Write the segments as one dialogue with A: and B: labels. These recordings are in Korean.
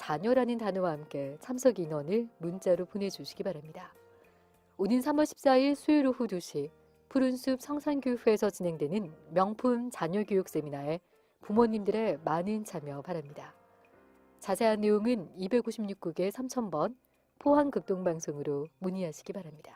A: 자녀라는 단어와 함께 참석 인원을 문자로 보내주시기 바랍니다. 오는 3월 14일 수요일 오후 2시 푸른숲 성산교육회에서 진행되는 명품 자녀교육 세미나에 부모님들의 많은 참여 바랍니다. 자세한 내용은 256국에 3000번 포항극동방송으로 문의하시기 바랍니다.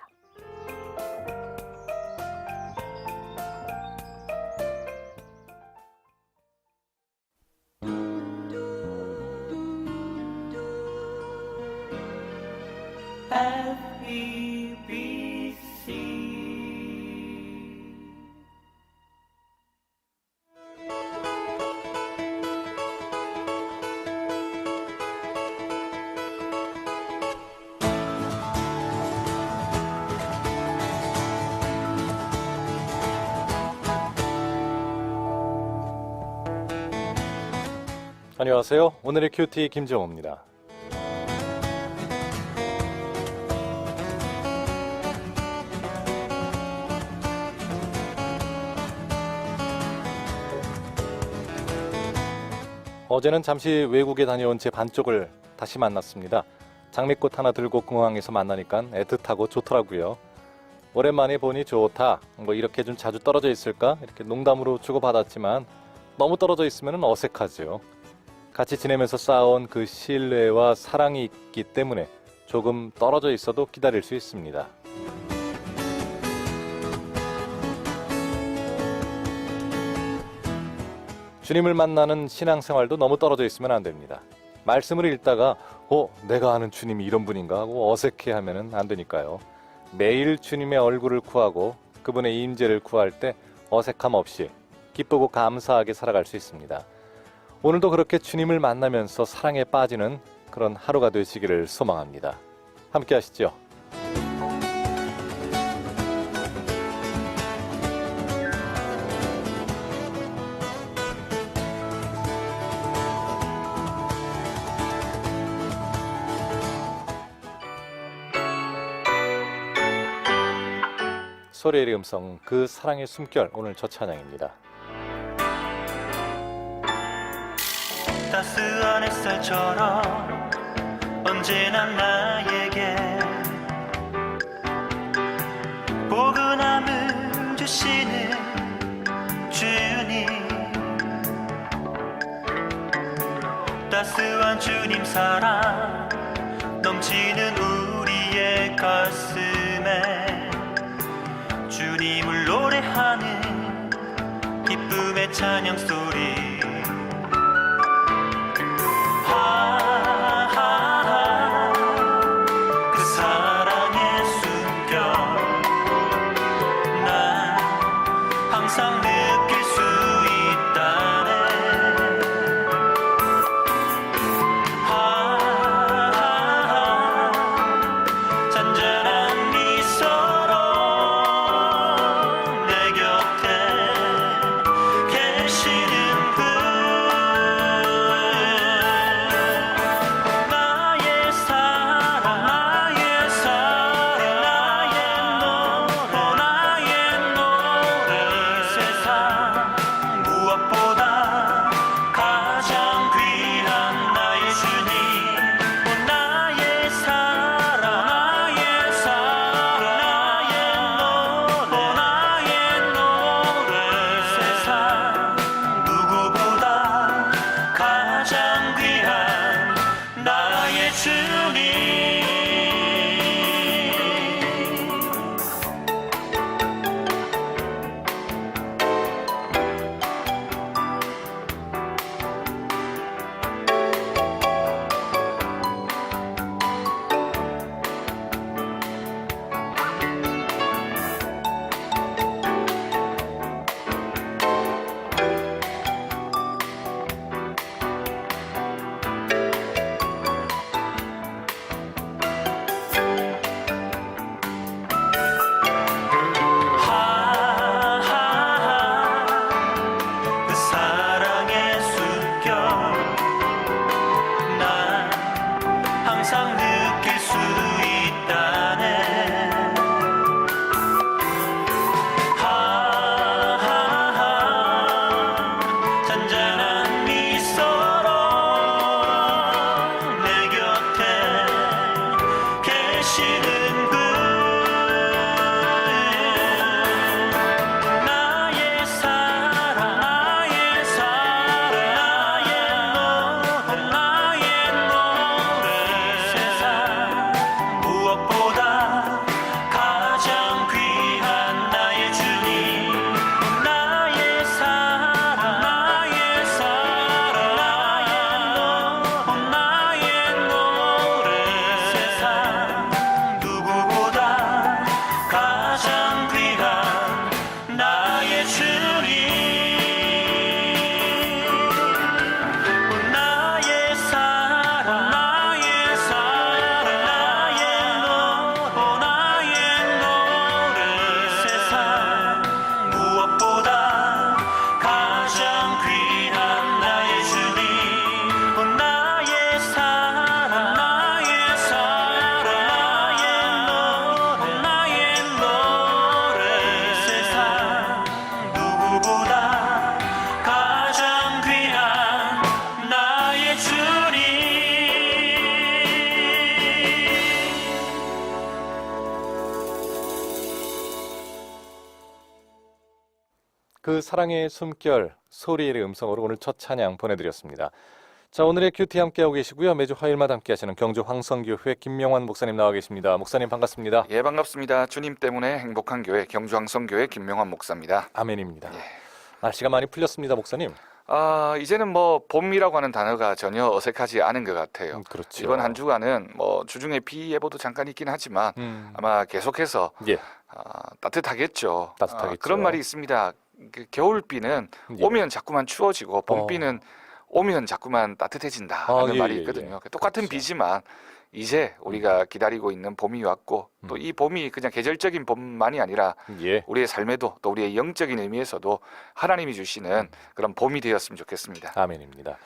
B: 안녕하세요. 오늘의 큐티 김정호입니다. 어제는 잠시 외국에 다녀온 제 반쪽을 다시 만났습니다. 장미꽃 하나 들고 공항에서 만나니까 애틋하고 좋더라고요. 오랜만에 보니 좋다. 이렇게 좀 자주 떨어져 있을까? 이렇게 농담으로 주고받았지만 너무 떨어져 있으면 어색하죠. 같이 지내면서 쌓아온 그 신뢰와 사랑이 있기 때문에 조금 떨어져 있어도 기다릴 수 있습니다. 주님을 만나는 신앙생활도 너무 떨어져 있으면 안 됩니다. 말씀을 읽다가 내가 아는 주님이 이런 분인가 하고 어색해하면 안 되니까요. 매일 주님의 얼굴을 구하고 그분의 임재를 구할 때 어색함 없이 기쁘고 감사하게 살아갈 수 있습니다. 오늘도 그렇게 주님을 만나면서 사랑에 빠지는 그런 하루가 되시기를 소망합니다. 함께 하시죠. 소리의 음성, 그 사랑의 숨결, 오늘 첫 찬양입니다.
C: 따스한 햇살처럼 언제나 나에게 포근함을 주시는 주님, 따스한 주님 사랑 넘치는 우리의 가슴에 주님을 노래하는 기쁨의 찬양 소리, 그 사랑의 숨결 난 항상 느낄 수 있다네. 잔잔한 미소로 내 곁에 계시는 분, 잔잔한 미소로 내
B: 그 사랑의 숨결 소리의 음성으로 오늘 첫 찬양 보내드렸습니다. 자, 오늘의 큐티 함께하고 계시고요. 매주 화요일마다 함께하시는 경주 황성교회 김명환 목사님 나와 계십니다. 목사님 반갑습니다.
D: 예, 반갑습니다. 주님 때문에 행복한 교회 경주 황성교회 김명환 목사입니다.
B: 아멘입니다.
D: 예.
B: 날씨가 많이 풀렸습니다, 목사님.
D: 이제는 뭐 봄이라고 하는 단어가 전혀 어색하지 않은 것 같아요.
B: 그렇죠.
D: 이번 한 주간은 뭐 주중에 비 예보도 잠깐 있긴 하지만 아마 계속해서
B: 예,
D: 따뜻하겠죠.
B: 따뜻하겠죠.
D: 그런 말이 있습니다. 그 겨울비는
B: 예.
D: 오면 자꾸만 추워지고 봄비는 오면 자꾸만 따뜻해진다라는
B: 예,
D: 말이
B: 예,
D: 있거든요.
B: 예.
D: 똑같은
B: 그렇죠.
D: 비지만 이제 우리가 기다리고 있는 봄이 왔고 또 이 봄이 그냥 계절적인 봄만이 아니라
B: 예,
D: 우리의 삶에도 또 우리의 영적인 의미에서도 하나님이 주시는 그런 봄이 되었으면 좋겠습니다.
B: 아멘입니다.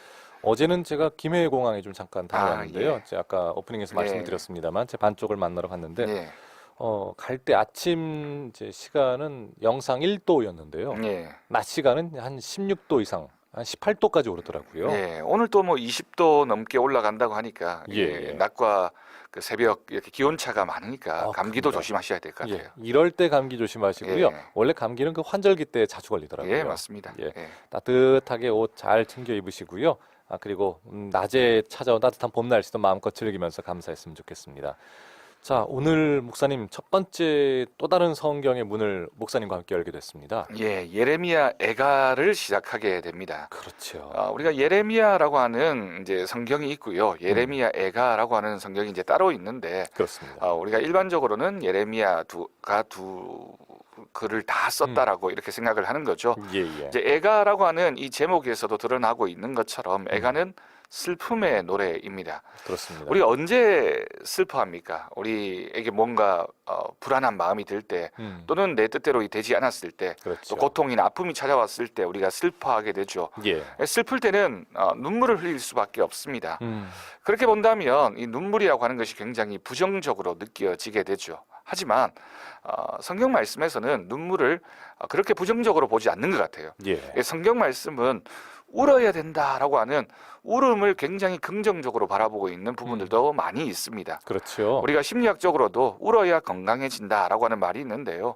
B: 어제는 제가 김해 공항에 좀 잠깐 다녀왔는데요.
D: 예.
B: 제가 아까 오프닝에서
D: 예.
B: 말씀을 드렸습니다만 제 반쪽을 만나러 갔는데
D: 예,
B: 갈 때 아침 이제 시간은 영상 1도였는데요.
D: 예,
B: 낮 시간은 한 16도 이상, 한 18도까지 오르더라고요.
D: 예. 오늘 또 뭐 20도 넘게 올라간다고 하니까
B: 예.
D: 낮과 그 새벽 이렇게 기온 차가 많으니까 감기도
B: 그런가요?
D: 조심하셔야 될 것 같아요.
B: 예, 이럴 때 감기 조심하시고요.
D: 예.
B: 원래 감기는 그 환절기 때 자주 걸리더라고요.
D: 예, 맞습니다.
B: 예.
D: 예.
B: 따뜻하게 옷 잘 챙겨 입으시고요. 그리고 낮에 찾아온 따뜻한 봄 날씨도 마음껏 즐기면서 감사했으면 좋겠습니다. 자, 오늘 목사님 첫 번째 또 다른 성경의 문을 목사님과 함께 열게 됐습니다.
D: 예, 예레미야 애가를 시작하게 됩니다.
B: 그렇죠.
D: 우리가 예레미야라고 하는 이제 성경이 있고요. 예레미야 애가라고 하는 성경이 이제 따로 있는데
B: 그렇습니다.
D: 우리가 일반적으로는 예레미야가 두 글을 다 썼다라고 이렇게 생각을 하는 거죠.
B: 예, 예.
D: 이제 애가라고 하는 이 제목에서도 드러나고 있는 것처럼 애가는 슬픔의 노래입니다.
B: 그렇습니다.
D: 우리가 언제 슬퍼합니까? 우리에게 뭔가 불안한 마음이 들 때 또는 내 뜻대로 되지 않았을 때 또
B: 그렇죠.
D: 고통이나 아픔이 찾아왔을 때 우리가 슬퍼하게 되죠.
B: 예.
D: 슬플 때는 눈물을 흘릴 수밖에 없습니다.
B: 음.
D: 그렇게 본다면 이 눈물이라고 하는 것이 굉장히 부정적으로 느껴지게 되죠. 하지만 성경 말씀에서는 눈물을 그렇게 부정적으로 보지 않는 것 같아요.
B: 예.
D: 성경 말씀은 울어야 된다라고 하는 울음을 굉장히 긍정적으로 바라보고 있는 부분들도 많이 있습니다.
B: 그렇죠.
D: 우리가 심리학적으로도 울어야 건강해진다라고 하는 말이 있는데요.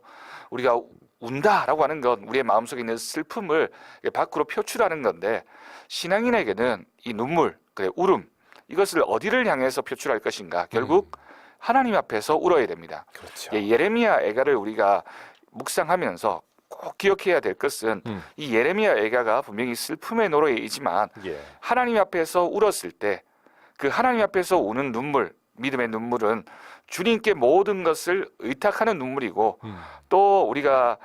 D: 우리가 운다라고 하는 건 우리의 마음속에 있는 슬픔을 밖으로 표출하는 건데 신앙인에게는 이 눈물, 울음 이것을 어디를 향해서 표출할 것인가? 결국 하나님 앞에서 울어야 됩니다.
B: 그렇죠.
D: 예레미야 애가를 우리가 묵상하면서 꼭 기억해야 될 것은 이 예레미야 애가가 분명히 슬픔의 노래이지만
B: 예.
D: 하나님 앞에서 울었을 때 그 하나님 앞에서 우는 눈물, 믿음의 눈물은 주님께 모든 것을 의탁하는 눈물이고 또 우리가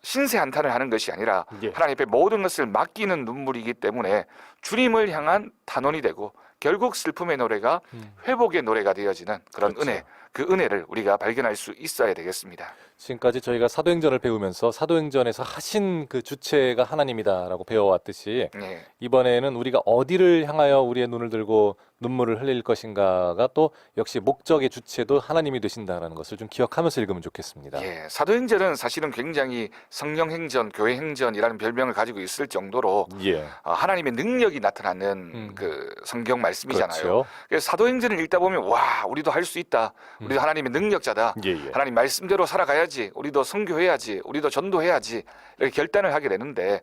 D: 신세한탄을 하는 것이 아니라
B: 예.
D: 하나님 앞에 모든 것을 맡기는 눈물이기 때문에 주님을 향한 단원이 되고 결국 슬픔의 노래가 회복의 노래가 되어지는 그런
B: 그렇죠.
D: 은혜, 그 은혜를 우리가 발견할 수 있어야 되겠습니다.
B: 지금까지 저희가 사도행전을 배우면서 사도행전에서 하신 그 주체가 하나님이다라고 배워왔듯이
D: 네.
B: 이번에는 우리가 어디를 향하여 우리의 눈을 들고 눈물을 흘릴 것인가가 또 역시 목적의 주체도 하나님이 되신다는 것을 좀 기억하면서 읽으면 좋겠습니다.
D: 예, 사도행전은 사실은 굉장히 성령행전, 교회행전이라는 별명을 가지고 있을 정도로
B: 예.
D: 하나님의 능력이 나타나는 그 성경 말씀이잖아요.
B: 그렇죠.
D: 그래서 사도행전을 읽다 보면 와, 우리도 할 수 있다. 우리도 하나님의 능력자다.
B: 예, 예.
D: 하나님 말씀대로 살아가야지. 우리도 선교해야지. 우리도 전도해야지. 이렇게 결단을 하게 되는데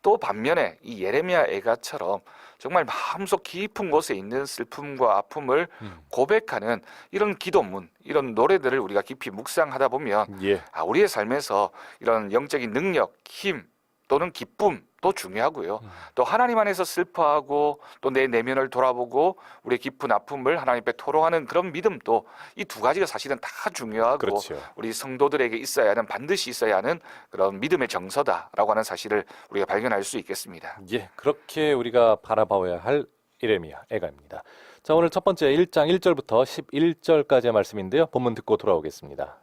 D: 또 반면에 이 예레미야 애가처럼 정말 마음속 깊은 곳에 있는 슬픔과 아픔을 고백하는 이런 기도문, 이런 노래들을 우리가 깊이 묵상하다 보면
B: 예.
D: 우리의 삶에서 이런 영적인 능력, 힘 또는 기쁨도 중요하고요. 또 하나님 안에서 슬퍼하고 또 내 내면을 돌아보고 우리의 깊은 아픔을 하나님 앞에 토로하는 그런 믿음도 이 두 가지가 사실은 다 중요하고
B: 그렇죠.
D: 우리 성도들에게 있어야 하는 반드시 있어야 하는 그런 믿음의 정서다라고 하는 사실을 우리가 발견할 수 있겠습니다.
B: 예. 그렇게 우리가 바라봐야 할 예레미야 애가입니다. 자, 오늘 첫 번째 1장 1절부터 11절까지의 말씀인데요. 본문 듣고 돌아오겠습니다.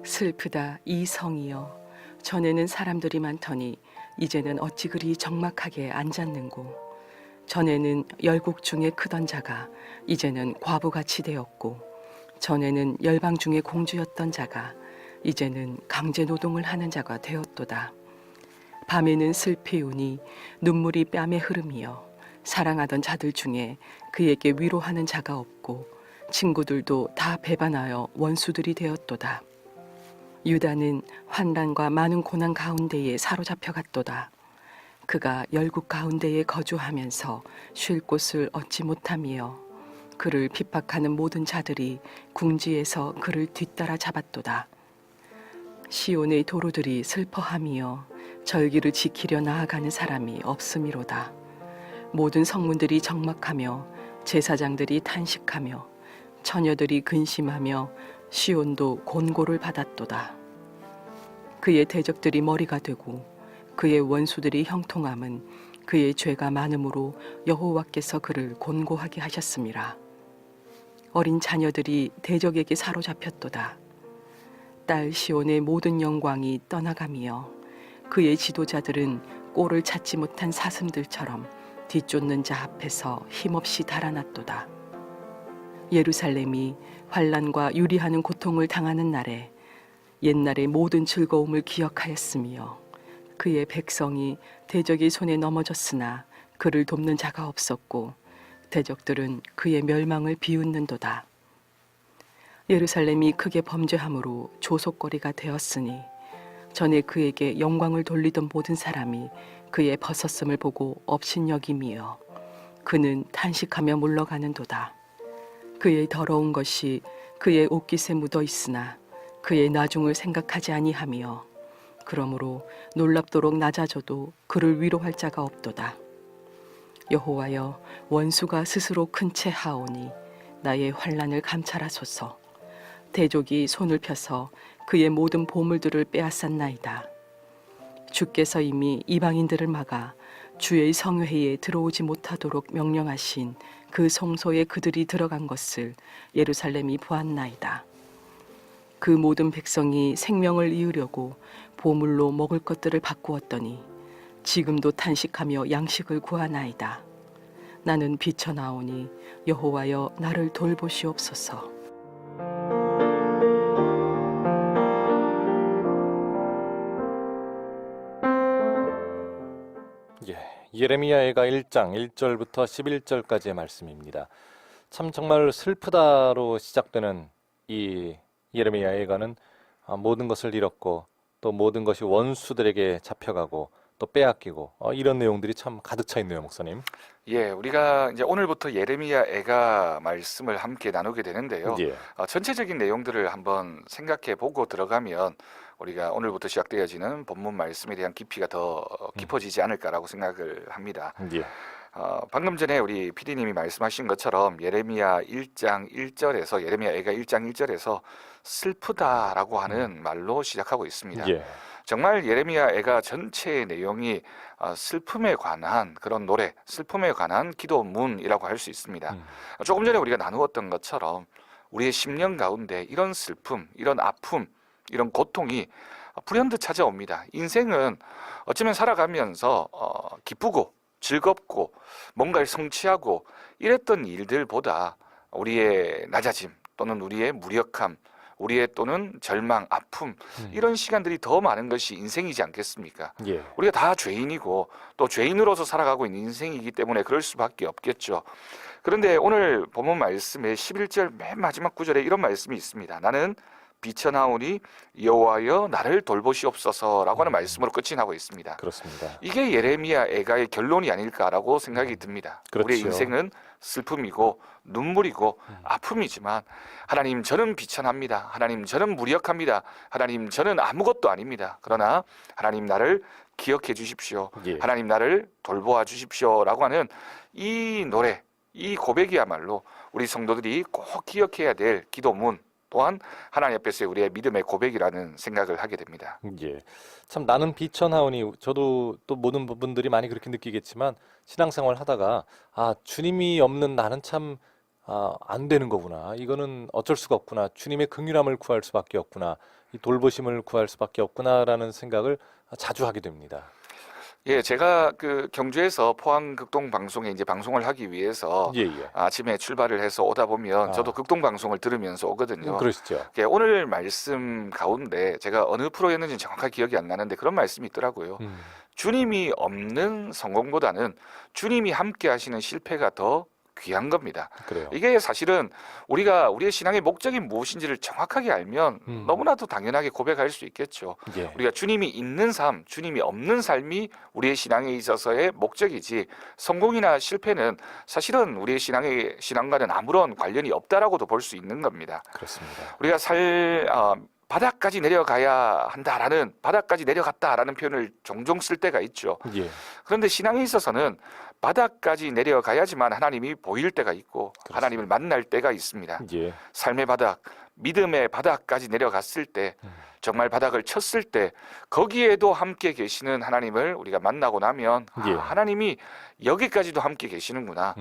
E: 슬프다 이 성이여 전에는 사람들이 많더니 이제는 어찌 그리 적막하게 앉았는고 전에는 열국 중에 크던 자가 이제는 과부같이 되었고 전에는 열방 중에 공주였던 자가 이제는 강제 노동을 하는 자가 되었도다. 밤에는 슬피 우니 눈물이 뺨에 흐름이여 사랑하던 자들 중에 그에게 위로하는 자가 없고 친구들도 다 배반하여 원수들이 되었도다. 유다는 환난과 많은 고난 가운데에 사로잡혀갔도다. 그가 열국 가운데에 거주하면서 쉴 곳을 얻지 못하며 그를 핍박하는 모든 자들이 궁지에서 그를 뒤따라 잡았도다. 시온의 도로들이 슬퍼하며 절기를 지키려 나아가는 사람이 없음이로다. 모든 성문들이 적막하며 제사장들이 탄식하며 처녀들이 근심하며 시온도 곤고를 받았도다. 그의 대적들이 머리가 되고 그의 원수들이 형통함은 그의 죄가 많음으로 여호와께서 그를 곤고하게 하셨음이라. 어린 자녀들이 대적에게 사로잡혔도다. 딸 시온의 모든 영광이 떠나가며 그의 지도자들은 꼴을 찾지 못한 사슴들처럼 뒤쫓는 자 앞에서 힘없이 달아났도다. 예루살렘이 환난과 유리하는 고통을 당하는 날에 옛날의 모든 즐거움을 기억하였으며 그의 백성이 대적의 손에 넘어졌으나 그를 돕는 자가 없었고 대적들은 그의 멸망을 비웃는도다. 예루살렘이 크게 범죄함으로 조속거리가 되었으니 전에 그에게 영광을 돌리던 모든 사람이 그의 벗었음을 보고 업신여김이여 그는 탄식하며 물러가는도다. 그의 더러운 것이 그의 옷깃에 묻어 있으나 그의 나중을 생각하지 아니하며 그러므로 놀랍도록 낮아져도 그를 위로할 자가 없도다. 여호와여, 원수가 스스로 큰 채 하오니 나의 환난을 감찰하소서. 대적이 손을 펴서 그의 모든 보물들을 빼앗았나이다. 주께서 이미 이방인들을 막아 주의 성회에 들어오지 못하도록 명령하신 그 성소에 그들이 들어간 것을 예루살렘이 보았나이다. 그 모든 백성이 생명을 이으려고 보물로 먹을 것들을 바꾸었더니 지금도 탄식하며 양식을 구하나이다. 나는 비쳐나오니 여호와여 나를 돌보시옵소서.
B: 예레미야애가 1장 1절부터 11절까지의 말씀입니다. 참 정말 슬프다로 시작되는 이 예레미야애가는 모든 것을 잃었고 또 모든 것이 원수들에게 잡혀가고 또 빼앗기고 이런 내용들이 참 가득 차 있네요, 목사님.
D: 예, 우리가 이제 오늘부터 예레미야애가 말씀을 함께 나누게 되는데요.
B: 예.
D: 전체적인 내용들을 한번 생각해 보고 들어가면 우리가 오늘부터 시작되어지는 본문 말씀에 대한 깊이가 더 깊어지지 않을까라고 생각을 합니다.
B: 예.
D: 방금 전에 우리 PD님이 말씀하신 것처럼 예레미야 1장 1절에서 예레미야애가 1장 1절에서 슬프다라고 하는 말로 시작하고 있습니다.
B: 예.
D: 정말 예레미야애가 전체의 내용이 슬픔에 관한 그런 노래, 슬픔에 관한 기도문이라고 할 수 있습니다. 조금 전에 우리가 나누었던 것처럼 우리의 심령 가운데 이런 슬픔, 이런 아픔, 이런 고통이 불현듯 찾아옵니다. 인생은 어쩌면 살아가면서 기쁘고 즐겁고 뭔가를 성취하고 이랬던 일들보다 우리의 낮아짐 또는 우리의 무력함, 우리의 또는 절망, 아픔 이런 시간들이 더 많은 것이 인생이지 않겠습니까?
B: 예.
D: 우리가 다 죄인이고 또 죄인으로서 살아가고 있는 인생이기 때문에 그럴 수밖에 없겠죠. 그런데 오늘 본문 말씀의 11절 맨 마지막 구절에 이런 말씀이 있습니다. 나는 비쳐나오니 여호와여 나를 돌보시옵소서라고 하는 말씀으로 끝이 나고 있습니다.
B: 그렇습니다.
D: 이게 예레미야 애가의 결론이 아닐까라고 생각이 듭니다.
B: 그렇죠.
D: 우리의 인생은 슬픔이고 눈물이고 아픔이지만 하나님 저는 비천합니다. 하나님 저는 무력합니다. 하나님 저는 아무것도 아닙니다. 그러나 하나님 나를 기억해 주십시오.
B: 예.
D: 하나님 나를 돌보아 주십시오라고 하는 이 노래, 이 고백이야말로 우리 성도들이 꼭 기억해야 될 기도문 또한 하나님 앞에서의 우리의 믿음의 고백이라는 생각을 하게 됩니다.
B: 예. 참 나는 비천하오니 저도 또 모든 분들이 많이 그렇게 느끼겠지만 신앙생활 하다가 주님이 없는 나는 참 안 되는 거구나. 이거는 어쩔 수가 없구나. 주님의 긍휼함을 구할 수밖에 없구나. 이 돌보심을 구할 수밖에 없구나라는 생각을 자주 하게 됩니다.
D: 예, 제가 그 경주에서 포항 극동 방송에 이제 방송을 하기 위해서
B: 예.
D: 아침에 출발을 해서 오다 보면 저도 극동 방송을 들으면서 오거든요.
B: 그러시죠.
D: 예, 오늘 말씀 가운데 제가 어느 프로였는지 정확하게 기억이 안 나는데 그런 말씀이 있더라고요. 주님이 없는 성공보다는 주님이 함께 하시는 실패가 더 귀한 겁니다.
B: 그래요.
D: 이게 사실은 우리가 우리의 신앙의 목적이 무엇인지를 정확하게 알면 너무나도 당연하게 고백할 수 있겠죠.
B: 예.
D: 우리가 주님이 있는 삶, 주님이 없는 삶이 우리의 신앙에 있어서의 목적이지 성공이나 실패는 사실은 우리의 신앙과는 아무런 관련이 없다라고도 볼 수 있는 겁니다.
B: 그렇습니다.
D: 우리가 바닥까지 내려가야 한다라는 바닥까지 내려갔다라는 표현을 종종 쓸 때가 있죠.
B: 예.
D: 그런데 신앙에 있어서는 바닥까지 내려가야지만 하나님이 보일 때가 있고
B: 그렇습니다.
D: 하나님을 만날 때가 있습니다.
B: 예.
D: 삶의 바닥, 믿음의 바닥까지 내려갔을 때 정말 바닥을 쳤을 때 거기에도 함께 계시는 하나님을 우리가 만나고 나면
B: 예.
D: 하나님이 여기까지도 함께 계시는구나.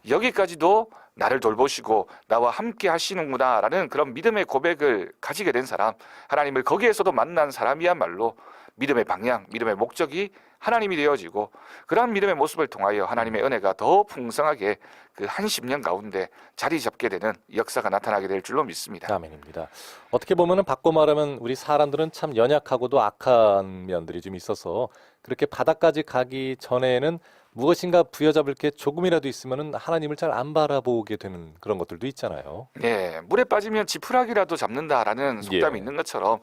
D: 여기까지도 나를 돌보시고 나와 함께 하시는구나라는 그런 믿음의 고백을 가지게 된 사람, 하나님을 거기에서도 만난 사람이야말로 믿음의 방향, 믿음의 목적이 하나님이 되어지고 그러한 믿음의 모습을 통하여 하나님의 은혜가 더 풍성하게 그 한 10년 가운데 자리 잡게 되는 역사가 나타나게 될 줄로 믿습니다.
B: 아멘입니다. 어떻게 보면은 바꿔 말하면 우리 사람들은 참 연약하고도 악한 면들이 좀 있어서 그렇게 바닥까지 가기 전에는 무엇인가 부여잡을 게 조금이라도 있으면은 하나님을 잘 안 바라보게 되는 그런 것들도 있잖아요.
D: 네, 물에 빠지면 지푸라기라도 잡는다라는 속담이
B: 예.
D: 있는 것처럼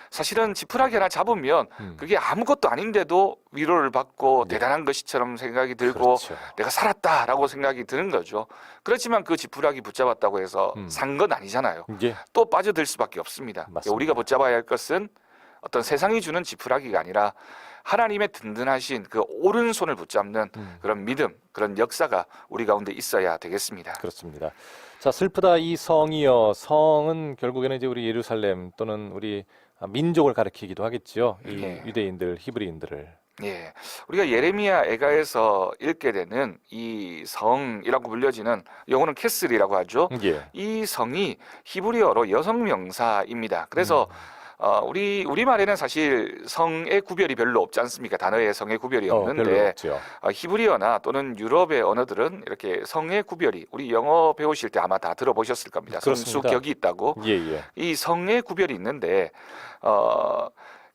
D: 사실은 지푸라기 하나 잡으면 그게 아무것도 아닌데도 위로를 받고
B: 네.
D: 대단한 것이처럼 생각이 들고
B: 그렇죠.
D: 내가 살았다라고 생각이 드는 거죠. 그렇지만 그 지푸라기 붙잡았다고 해서 산 건 아니잖아요.
B: 예.
D: 또 빠져들 수밖에 없습니다.
B: 맞습니다.
D: 우리가 붙잡아야 할 것은 어떤 세상이 주는 지푸라기가 아니라 하나님의 든든하신 그 오른손을 붙잡는 그런 믿음, 그런 역사가 우리 가운데 있어야 되겠습니다.
B: 그렇습니다. 자, 슬프다 이 성이여. 성은 결국에는 이제 우리 예루살렘 또는 우리 민족을 가리키기도 하겠지요. 이
D: 예.
B: 유대인들, 히브리인들을.
D: 예, 우리가 예레미야 애가에서 읽게 되는 이 성이라고 불려지는 영어는 캐슬이라고 하죠.
B: 예.
D: 이 성이 히브리어로 여성 명사입니다. 그래서 우리말에는 사실 성의 구별이 별로 없지 않습니까? 단어의 성의 구별이
B: 별로
D: 없는데
B: 없죠.
D: 히브리어나 또는 유럽의 언어들은 이렇게 성의 구별이 우리 영어 배우실 때 아마 다 들어보셨을 겁니다.
B: 그렇습니다.
D: 성수 격이 있다고.
B: 예, 예.
D: 이 성의 구별이 있는데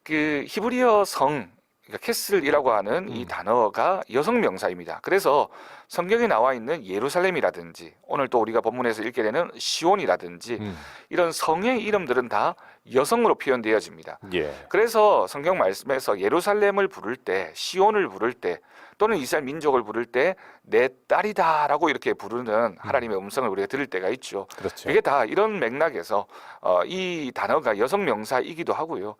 D: 그 히브리어 성 그러니까 캐슬이라고 하는 이 단어가 여성 명사입니다. 그래서 성경에 나와 있는 예루살렘이라든지 오늘 또 우리가 본문에서 읽게 되는 시온이라든지 이런 성의 이름들은 다 여성으로 표현되어집니다.
B: 예.
D: 그래서 성경 말씀에서 예루살렘을 부를 때, 시온을 부를 때, 또는 이스라엘 민족을 부를 때 내 딸이다라고 이렇게 부르는 하나님의 음성을 우리가 들을 때가 있죠.
B: 그렇죠.
D: 이게 다 이런 맥락에서 이 단어가 여성 명사이기도 하고요.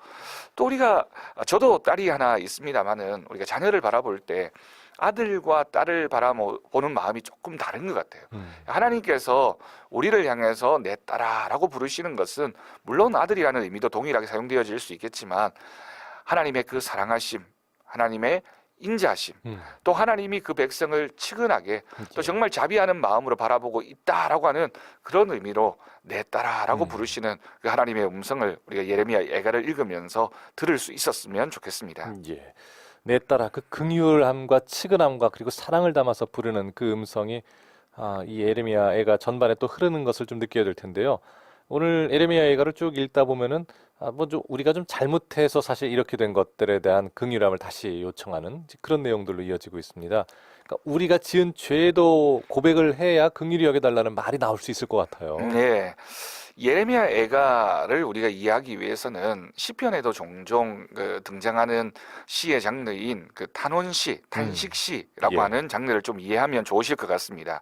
D: 또 우리가 저도 딸이 하나 있습니다만은 우리가 자녀를 바라볼 때 아들과 딸을 바라보는 마음이 조금 다른 것 같아요. 하나님께서 우리를 향해서 내 딸아라고 부르시는 것은 물론 아들이라는 의미도 동일하게 사용되어질 수 있겠지만 하나님의 그 사랑하심, 하나님의 인자하심, 또 하나님이 그 백성을 치근하게 또 정말 자비하는 마음으로 바라보고 있다라고 하는 그런 의미로 내 딸아라고 부르시는 그 하나님의 음성을 우리가 예레미야 애가를 읽으면서 들을 수 있었으면 좋겠습니다.
B: 예. 내 딸아, 그 긍휼함과 치근함과 그리고 사랑을 담아서 부르는 그 음성이 이 예레미야 애가 전반에 또 흐르는 것을 좀 느껴야 될 텐데요. 오늘 예레미야 애가를 쭉 읽다 보면은 우리가 좀 잘못해서 사실 이렇게 된 것들에 대한 긍휼함을 다시 요청하는 그런 내용들로 이어지고 있습니다. 그러니까 우리가 지은 죄도 고백을 해야 긍휼히 여겨달라는 말이 나올 수 있을 것 같아요.
D: 네. 예레미야 애가를 우리가 이해하기 위해서는 시편에도 종종 등장하는 시의 장르인 그 탄원시, 탄식시라고
B: 예.
D: 하는 장르를 좀 이해하면 좋으실 것 같습니다.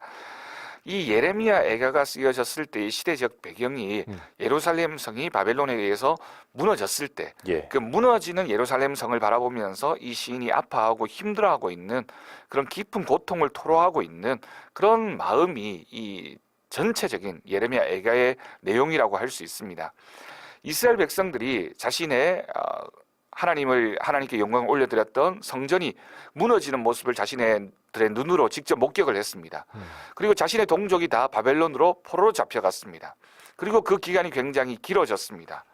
D: 이 예레미야 애가가 쓰여졌을 때의 시대적 배경이 예루살렘 성이 바벨론에 의해서 무너졌을 때
B: 예.
D: 그 무너지는 예루살렘 성을 바라보면서 이 시인이 아파하고 힘들어하고 있는 그런 깊은 고통을 토로하고 있는 그런 마음이 이 전체적인 예레미야 애가의 내용이라고 할 수 있습니다. 이스라엘 백성들이 자신의 하나님께 영광을 올려드렸던 성전이 무너지는 모습을 자신들의 눈으로 직접 목격을 했습니다. 그리고 자신의 동족이 다 바벨론으로 포로로 잡혀갔습니다. 그리고 그 기간이 굉장히 길어졌습니다.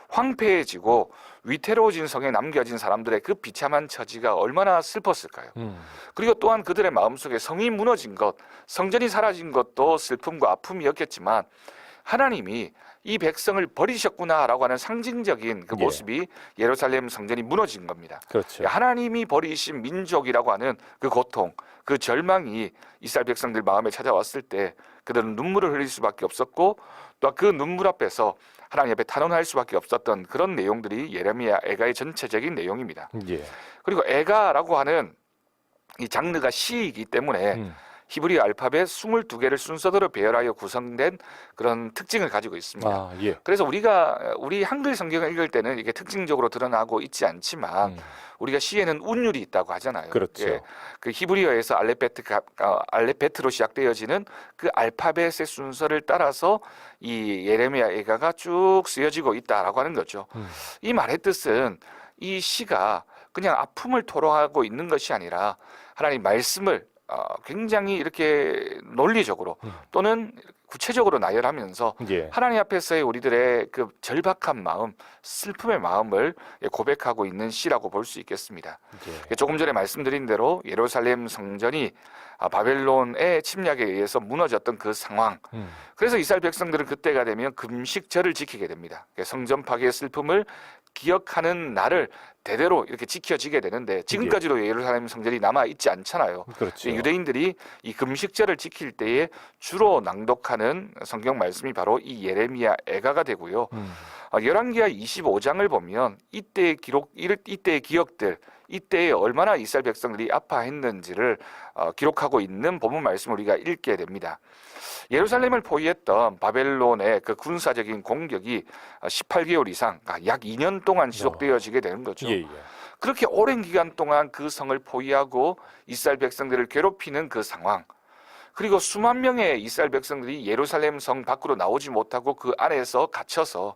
D: 황폐해지고 위태로워진 성에 남겨진 사람들의 그 비참한 처지가 얼마나 슬펐을까요? 그리고 또한 그들의 마음속에 성이 무너진 것, 성전이 사라진 것도 슬픔과 아픔이었겠지만 하나님이 이 백성을 버리셨구나라고 하는 상징적인 그
B: 예.
D: 모습이 예루살렘 성전이 무너진 겁니다.
B: 그렇죠.
D: 하나님이 버리신 민족이라고 하는 그 고통, 그 절망이 이스라엘 백성들 마음에 찾아왔을 때 그들은 눈물을 흘릴 수밖에 없었고 또 그 눈물 앞에서 하나님 앞에 탄원할 수밖에 없었던 그런 내용들이 예레미야 애가의 전체적인 내용입니다.
B: 예.
D: 그리고 애가라고 하는 이 장르가 시이기 때문에 히브리 알파벳 22개를 순서대로 배열하여 구성된 그런 특징을 가지고 있습니다.
B: 아, 예.
D: 그래서 우리 한글 성경을 읽을 때는 이게 특징적으로 드러나고 있지 않지만 우리가 시에는 운율이 있다고 하잖아요.
B: 그렇죠.
D: 예, 그 히브리어에서 알레베트로 시작되어지는 그 알파벳의 순서를 따라서 이 예레미야 애가가 쭉 쓰여지고 있다라고 하는 거죠. 이 말의 뜻은 이 시가 그냥 아픔을 토로하고 있는 것이 아니라 하나님 말씀을 굉장히 이렇게 논리적으로 또는 구체적으로 나열하면서
B: 예.
D: 하나님 앞에서의 우리들의 그 절박한 마음, 슬픔의 마음을 고백하고 있는 시라고 볼 수 있겠습니다.
B: 예.
D: 조금 전에 말씀드린 대로 예루살렘 성전이 바벨론의 침략에 의해서 무너졌던 그 상황. 그래서 이스라엘 백성들은 그때가 되면 금식절을 지키게 됩니다. 성전 파괴의 슬픔을 기억하는 날을 대대로 이렇게 지켜지게 되는데 지금까지도 예루살렘 성전이 남아 있지 않잖아요.
B: 그렇죠.
D: 유대인들이 이 금식절을 지킬 때에 주로 낭독하는 성경 말씀이 바로 이 예레미야 애가가 되고요. 열왕기하 25장을 보면 이때의 기억들, 이때에 얼마나 이스라엘 백성들이 아파했는지를 기록하고 있는 본문 말씀을 우리가 읽게 됩니다. 예루살렘을 포위했던 바벨론의 그 군사적인 공격이 18개월 이상, 약 2년 동안 지속되어지게 되는 거죠.
B: 예, 예.
D: 그렇게 오랜 기간 동안 그 성을 포위하고 이스라엘 백성들을 괴롭히는 그 상황, 그리고 수만 명의 이스라엘 백성들이 예루살렘 성 밖으로 나오지 못하고 그 안에서 갇혀서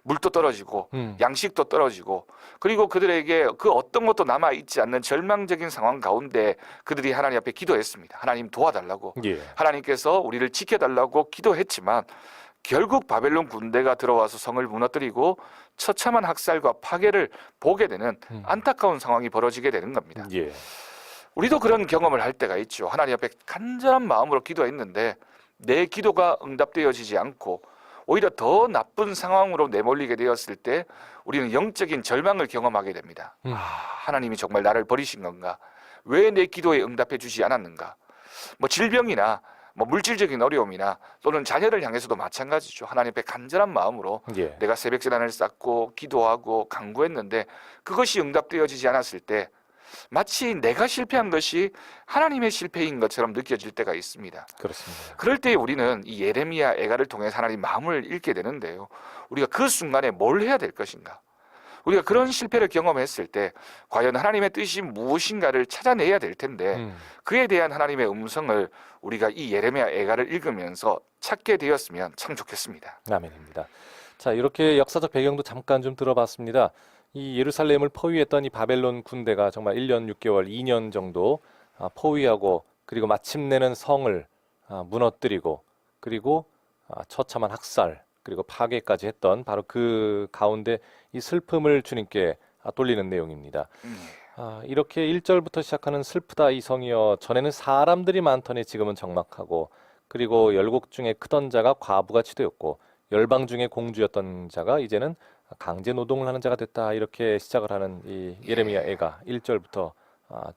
D: 물도 떨어지고 양식도 떨어지고 그리고 그들에게 그 어떤 것도 남아있지 않는 절망적인 상황 가운데 그들이 하나님 앞에 기도했습니다. 하나님 도와달라고.
B: 예.
D: 하나님께서 우리를 지켜달라고 기도했지만 결국 바벨론 군대가 들어와서 성을 무너뜨리고 처참한 학살과 파괴를 보게 되는 안타까운 상황이 벌어지게 되는 겁니다.
B: 예.
D: 우리도 그런 경험을 할 때가 있죠. 하나님 앞에 간절한 마음으로 기도했는데 내 기도가 응답되어지지 않고 오히려 더 나쁜 상황으로 내몰리게 되었을 때 우리는 영적인 절망을 경험하게 됩니다. 하나님이 정말 나를 버리신 건가? 왜 내 기도에 응답해 주지 않았는가? 질병이나 물질적인 어려움이나 또는 자녀를 향해서도 마찬가지죠. 하나님 앞에 간절한 마음으로
B: 예.
D: 내가 새벽 제단을 쌓고 기도하고 간구했는데 그것이 응답되어지지 않았을 때 마치 내가 실패한 것이 하나님의 실패인 것처럼 느껴질 때가 있습니다.
B: 그렇습니다.
D: 그럴 때 우리는 이 예레미야 애가를 통해서 하나님 마음을 읽게 되는데요. 우리가 그 순간에 뭘 해야 될 것인가? 우리가 그런 실패를 경험했을 때 과연 하나님의 뜻이 무엇인가를 찾아내야 될 텐데 그에 대한 하나님의 음성을 우리가 이 예레미야 애가를 읽으면서 찾게 되었으면 참 좋겠습니다.
B: 아멘입니다. 자, 이렇게 역사적 배경도 잠깐 좀 들어봤습니다. 이 예루살렘을 포위했던 이 바벨론 군대가 정말 1년 6개월, 2년 정도 포위하고 그리고 마침내는 성을 무너뜨리고 그리고 처참한 학살 그리고 파괴까지 했던 바로 그 가운데 이 슬픔을 주님께 돌리는 내용입니다. 이렇게 1절부터 시작하는 슬프다 이 성이여 전에는 사람들이 많더니 지금은 적막하고 그리고 열국 중에 크던 자가 과부같이 되었고 열방 중에 공주였던 자가 이제는 강제 노동을 하는 자가 됐다. 이렇게 시작을 하는 이 예레미야 애가 1절부터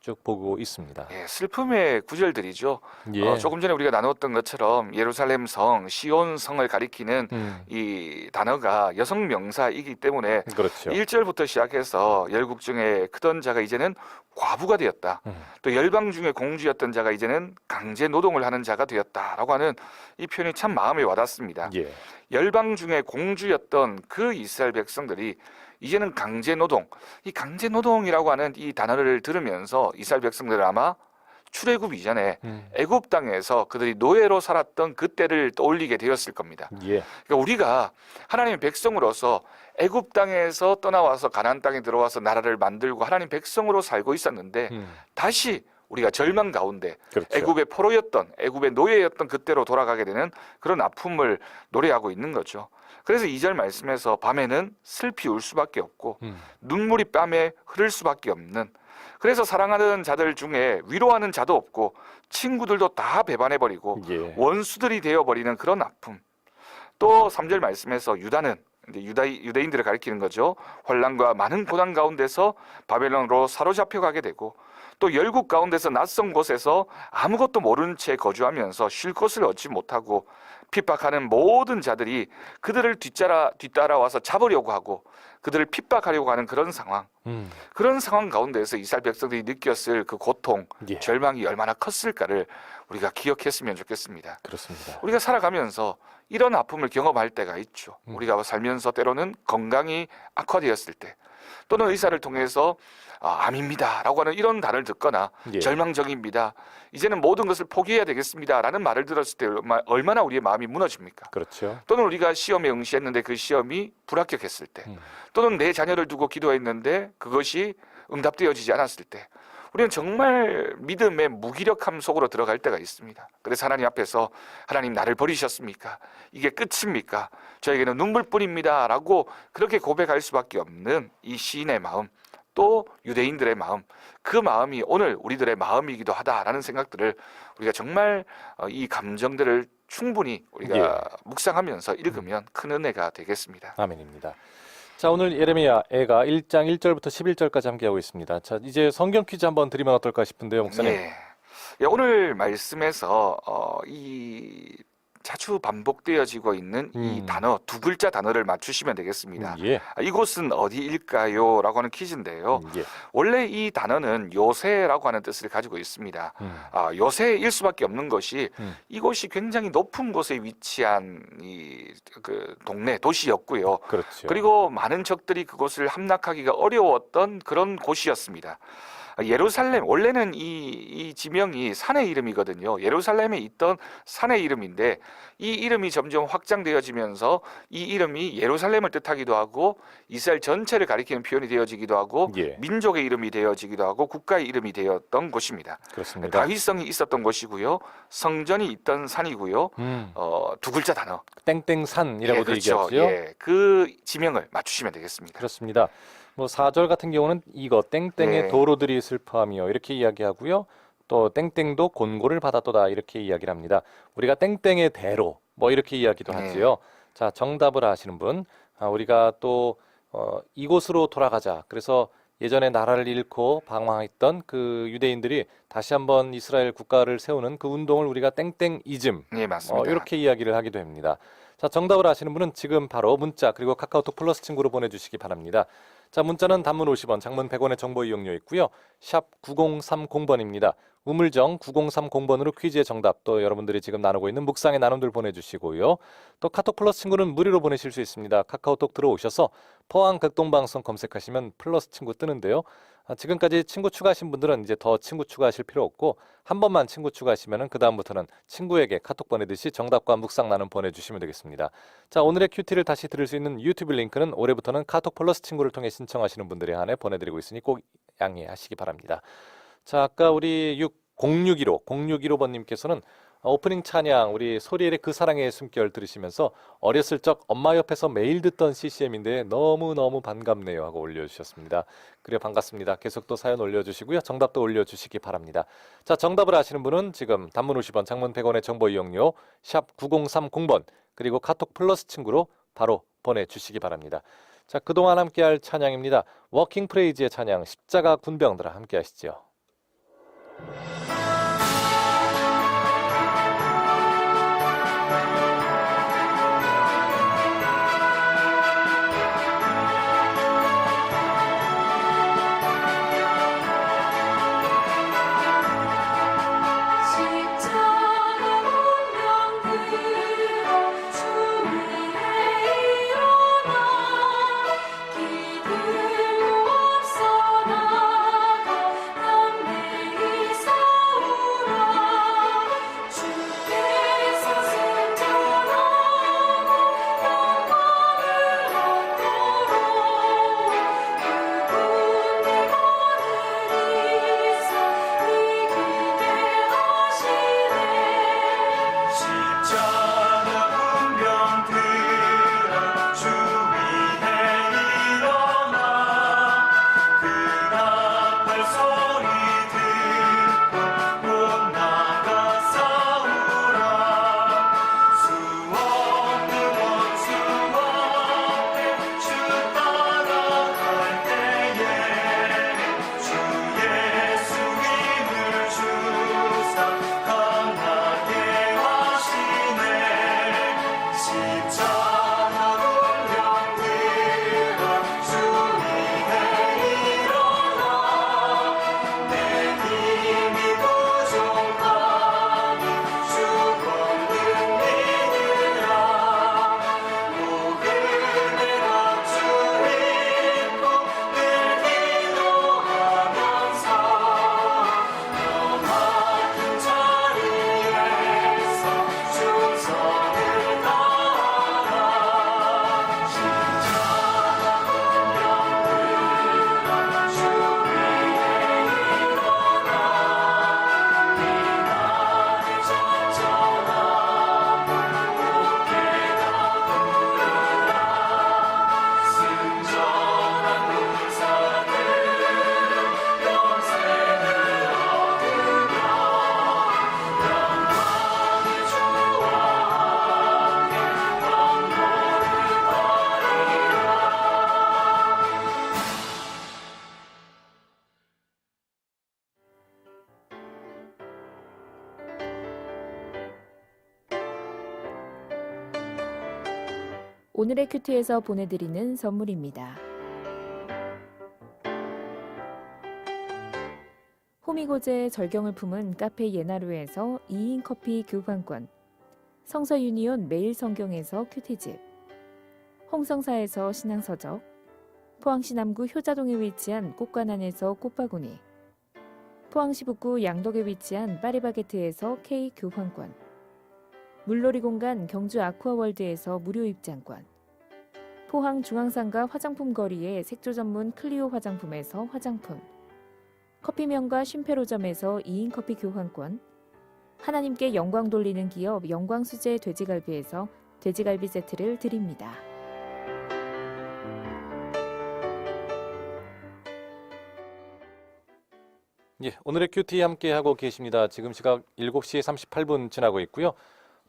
B: 쭉 보고 있습니다.
D: 예, 슬픔의 구절들이죠.
B: 예.
D: 조금 전에 우리가 나누었던 것처럼 예루살렘 성, 시온 성을 가리키는
B: 음,
D: 이 단어가 여성 명사이기 때문에
B: 그렇죠.
D: 1절부터 시작해서 열국 중에 크던 자가 이제는 과부가 되었다. 또 열방 중에 공주였던 자가 이제는 강제 노동을 하는 자가 되었다라고 하는 이 표현이 참 마음에 와닿습니다.
B: 예.
D: 열방 중에 공주였던 그 이스라엘 백성들이 이제는 강제 노동, 이 강제 노동이라고 하는 이 단어를 들으면서 이스라엘 백성들은 아마 출애굽 이전에 애굽 땅에서 그들이 노예로 살았던 그때를 떠올리게 되었을 겁니다.
B: 예.
D: 그러니까 우리가 하나님의 백성으로서 애굽 땅에서 떠나와서 가나안 땅에 들어와서 나라를 만들고 하나님 백성으로 살고 있었는데 다시 우리가 절망 가운데
B: 그렇죠.
D: 애굽의 포로였던 애굽의 노예였던 그때로 돌아가게 되는 그런 아픔을 노래하고 있는 거죠. 그래서 2절 말씀에서 밤에는 슬피 울 수밖에 없고 눈물이 뺨에 흐를 수밖에 없는, 그래서 사랑하는 자들 중에 위로하는 자도 없고 친구들도 다 배반해버리고
B: 예.
D: 원수들이 되어버리는 그런 아픔. 또 3절 말씀에서 유다는 이제 유대인들을 가리키는 거죠. 환난과 많은 고난 가운데서 바벨론으로 사로잡혀 가게 되고 또 열국 가운데서 낯선 곳에서 아무것도 모른 채 거주하면서 쉴 곳을 얻지 못하고 핍박하는 모든 자들이 그들을 뒤따라와서 잡으려고 하고 그들을 핍박하려고 하는 그런 상황. 그런 상황 가운데서 이스라엘 백성들이 느꼈을 그 고통,
B: 예.
D: 절망이 얼마나 컸을까를 우리가 기억했으면 좋겠습니다.
B: 그렇습니다.
D: 우리가 살아가면서 이런 아픔을 경험할 때가 있죠. 우리가 살면서 때로는 건강이 악화되었을 때 또는 의사를 통해서 암입니다 라고 하는 이런 단어를 듣거나
B: 예.
D: 절망적입니다. 이제는 모든 것을 포기해야 되겠습니다 라는 말을 들었을 때 얼마나 우리의 마음이 무너집니까?
B: 그렇죠.
D: 또는 우리가 시험에 응시했는데 그 시험이 불합격했을 때 또는 내 자녀를 두고 기도했는데 그것이 응답되어지지 않았을 때 우리는 정말 믿음의 무기력함 속으로 들어갈 때가 있습니다. 그래서 하나님 앞에서 하나님 나를 버리셨습니까? 이게 끝입니까? 저에게는 눈물뿐입니다 라고 그렇게 고백할 수밖에 없는 이 시인의 마음, 또 유대인들의 마음, 그 마음이 오늘 우리들의 마음이기도 하다라는 생각들을 우리가 정말 이 감정들을 충분히 우리가 묵상하면서 읽으면 큰 은혜가 되겠습니다.
B: 아멘입니다. 자, 오늘 예레미야가 1장 1절부터 11절까지 함께하고 있습니다. 자, 이제 성경 퀴즈 한번 드리면 어떨까 싶은데요, 목사님.
D: 예, 오늘 말씀에서 이 자주 반복되어지고 있는 이 단어, 두 글자 단어를 맞추시면 되겠습니다.
B: 예.
D: 이곳은 어디일까요? 라고 하는 퀴즈인데요.
B: 예.
D: 원래 이 단어는 요새라고 하는 뜻을 가지고 있습니다. 요새일 수밖에 없는 것이 이곳이 굉장히 높은 곳에 위치한 그 동네, 도시였고요.
B: 그렇죠.
D: 그리고 많은 적들이 그곳을 함락하기가 어려웠던 그런 곳이었습니다. 예루살렘, 원래는 이 지명이 산의 이름이거든요. 예루살렘에 있던 산의 이름인데 이 이름이 점점 확장되어지면서 이 이름이 예루살렘을 뜻하기도 하고 이스라엘 전체를 가리키는 표현이 되어지기도 하고
B: 예.
D: 민족의 이름이 되어지기도 하고 국가의 이름이 되었던 곳입니다.
B: 그렇습니다.
D: 다윗성이 있었던 곳이고요. 성전이 있던 산이고요. 두 글자 단어.
B: 땡땡산이라고도
D: 그렇죠.
B: 얘기하죠.
D: 예, 그 지명을 맞추시면 되겠습니다.
B: 그렇습니다. 뭐 4절 같은 경우는 이거 땡땡의
D: 네.
B: 도로들이 슬퍼하며 이렇게 이야기하고요. 또 땡땡도 곤고를 받았도다 이렇게 이야기를 합니다. 우리가 땡땡의 대로 뭐 이렇게 이야기도
D: 네.
B: 하지요. 자, 정답을 아시는 분, 우리가 또 이곳으로 돌아가자. 그래서 예전에 나라를 잃고 방황했던 그 유대인들이 다시 한번 이스라엘 국가를 세우는 그 운동을 우리가 땡땡이즘
D: 네, 맞습니다.
B: 이렇게 이야기를 하기도 합니다. 자, 정답을 아시는 분은 지금 바로 문자 그리고 카카오톡 플러스 친구로 보내주시기 바랍니다. 자, 문자는 단문 50원, 장문 100원의 정보 이용료 있고요. 샵 9030번입니다. 우물정 9030번으로 퀴즈의 정답 또 여러분들이 지금 나누고 있는 묵상의 나눔들 보내주시고요. 또 카톡 플러스 친구는 무료로 보내실 수 있습니다. 카카오톡 들어오셔서 포항 극동방송 검색하시면 플러스 친구 뜨는데요. 지금까지 친구 추가하신 분들은 이제 더 친구 추가하실 필요 없고 한 번만 친구 추가하시면 그 다음부터는 친구에게 카톡 보내듯이 정답과 묵상 나눔 보내주시면 되겠습니다. 자, 오늘의 큐티를 다시 들을 수 있는 유튜브 링크는 올해부터는 카톡 플러스 친구를 통해 신청하시는 분들에 한해 보내드리고 있으니 꼭 양해하시기 바랍니다. 자, 아까 우리 0615번님께서는 오프닝 찬양 우리 소리엘의 그 사랑의 숨결 들으시면서 어렸을 적 엄마 옆에서 매일 듣던 CCM인데 너무너무 반갑네요 하고 올려주셨습니다. 그래 반갑습니다. 계속 또 사연 올려주시고요. 정답도 올려주시기 바랍니다. 자, 정답을 아시는 분은 지금 단문 50원, 장문 100원의 정보 이용료 샵 9030번 그리고 카톡 플러스 친구로 바로 보내주시기 바랍니다. 자, 그동안 함께할 찬양입니다. 워킹 프레이즈의 찬양 십자가 군병들아 함께 하시죠.
F: 기들 없어 나가 담대히 살 오늘의 큐티에서 보내드리는 선물입니다. 호미고제의 절경을 품은 카페 예나루에서 2인 커피 교환권, 성서 유니온 매일 성경에서 큐티집, 홍성사에서 신앙서적, 포항시 남구 효자동에 위치한 꽃관안에서 꽃바구니, 포항시 북구 양덕에 위치한 파리바게트에서 케이크 교환권, 물놀이 공간 경주 아쿠아월드에서 무료 입장권, 포항 중앙상가 화장품 거리의 색조 전문 클리오 화장품에서 화장품, 커피명가 쉼페로점에서 2인 커피 교환권, 하나님께 영광 돌리는 기업 영광수제 돼지갈비에서 돼지갈비 세트를 드립니다.
B: 예, 오늘의 큐티 함께 하고 계십니다. 지금 시각 7시 38분 지나고 있고요.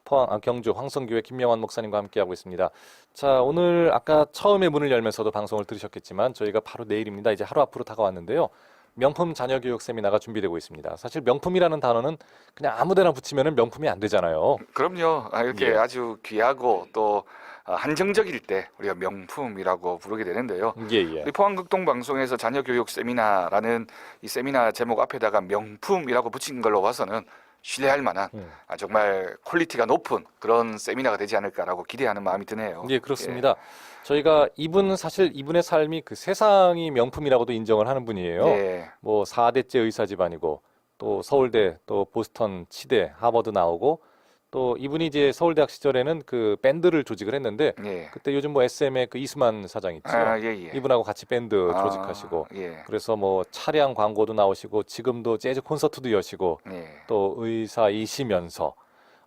B: 포항 경주 황성교회 김명환 목사님과 함께 하고 있습니다. 자, 오늘 아까 처음에 문을 열면서도 방송을 들으셨겠지만 저희가 바로 내일입니다. 이제 하루 앞으로 다가왔는데요. 명품 자녀 교육 세미나가 준비되고 있습니다. 사실 명품이라는 단어는 그냥 아무데나 붙이면 명품이 안 되잖아요.
D: 그럼요. 이렇게
B: 예.
D: 아주 귀하고 또 한정적일 때 우리가 명품이라고 부르게 되는데요.
B: 예, 예.
D: 우리 포항극동 방송에서 자녀 교육 세미나라는 이 세미나 제목 앞에다가 명품이라고 붙인 걸로 봐서는 신뢰할 만한 정말 퀄리티가 높은 그런 세미나가 되지 않을까라고 기대하는 마음이 드네요.
B: 예, 그렇습니다. 저희가 사실 이분의 삶이 그 세상이 명품이라고도 인정을 하는 분이에요.
D: 예.
B: 뭐 4대째 의사 집안이고 또 서울대, 또 보스턴, 치대, 하버드 나오고 또 이분이 이제 서울대학 시절에는 그 밴드를 조직을 했는데
D: 예.
B: 그때 요즘 뭐 SM의 그 이수만 사장 있죠.
D: 예, 예.
B: 이분하고 같이 밴드 조직하시고
D: 예.
B: 그래서 뭐 차량 광고도 나오시고 지금도 재즈 콘서트도 여시고
D: 예.
B: 또 의사이시면서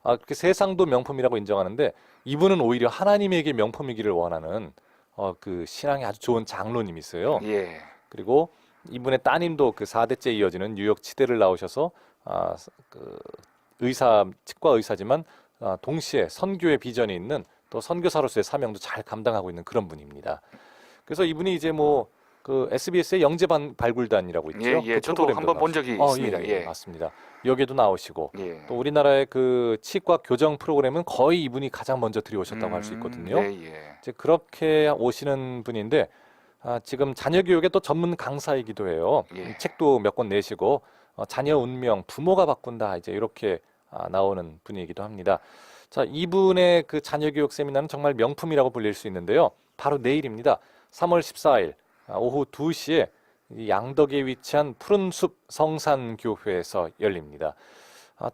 B: 그렇게 세상도 명품이라고 인정하는데 이분은 오히려 하나님에게 명품이기를 원하는 그 신앙이 아주 좋은 장로님이세요.
D: 예.
B: 그리고 이분의 따님도 그 4대째 이어지는 뉴욕 치대를 나오셔서 그 치과 의사지만 동시에 선교의 비전이 있는 또 선교사로서의 사명도 잘 감당하고 있는 그런 분입니다. 그래서 이분이 이제 뭐 그 SBS의 영재 발굴단이라고 있죠.
D: 예, 예.
B: 그
D: 저도
B: 프로그램도
D: 한번 본 적이 있습니다.
B: 예,
D: 예.
B: 맞습니다. 여기에도 나오시고
D: 예.
B: 또 우리나라의 그 치과 교정 프로그램은 거의 이분이 가장 먼저 들여오셨다고 할 수 있거든요.
D: 예, 예.
B: 이제 그렇게 오시는 분인데 지금 자녀 교육의 또 전문 강사이기도 해요.
D: 예.
B: 책도 몇 권 내시고 자녀 운명 부모가 바꾼다 이제 이렇게 나오는 분이기도 합니다. 자, 이분의 그 자녀 교육 세미나는 정말 명품이라고 불릴 수 있는데요. 바로 내일입니다. 3월 14일 오후 2시에 양덕에 위치한 푸른숲 성산교회에서 열립니다.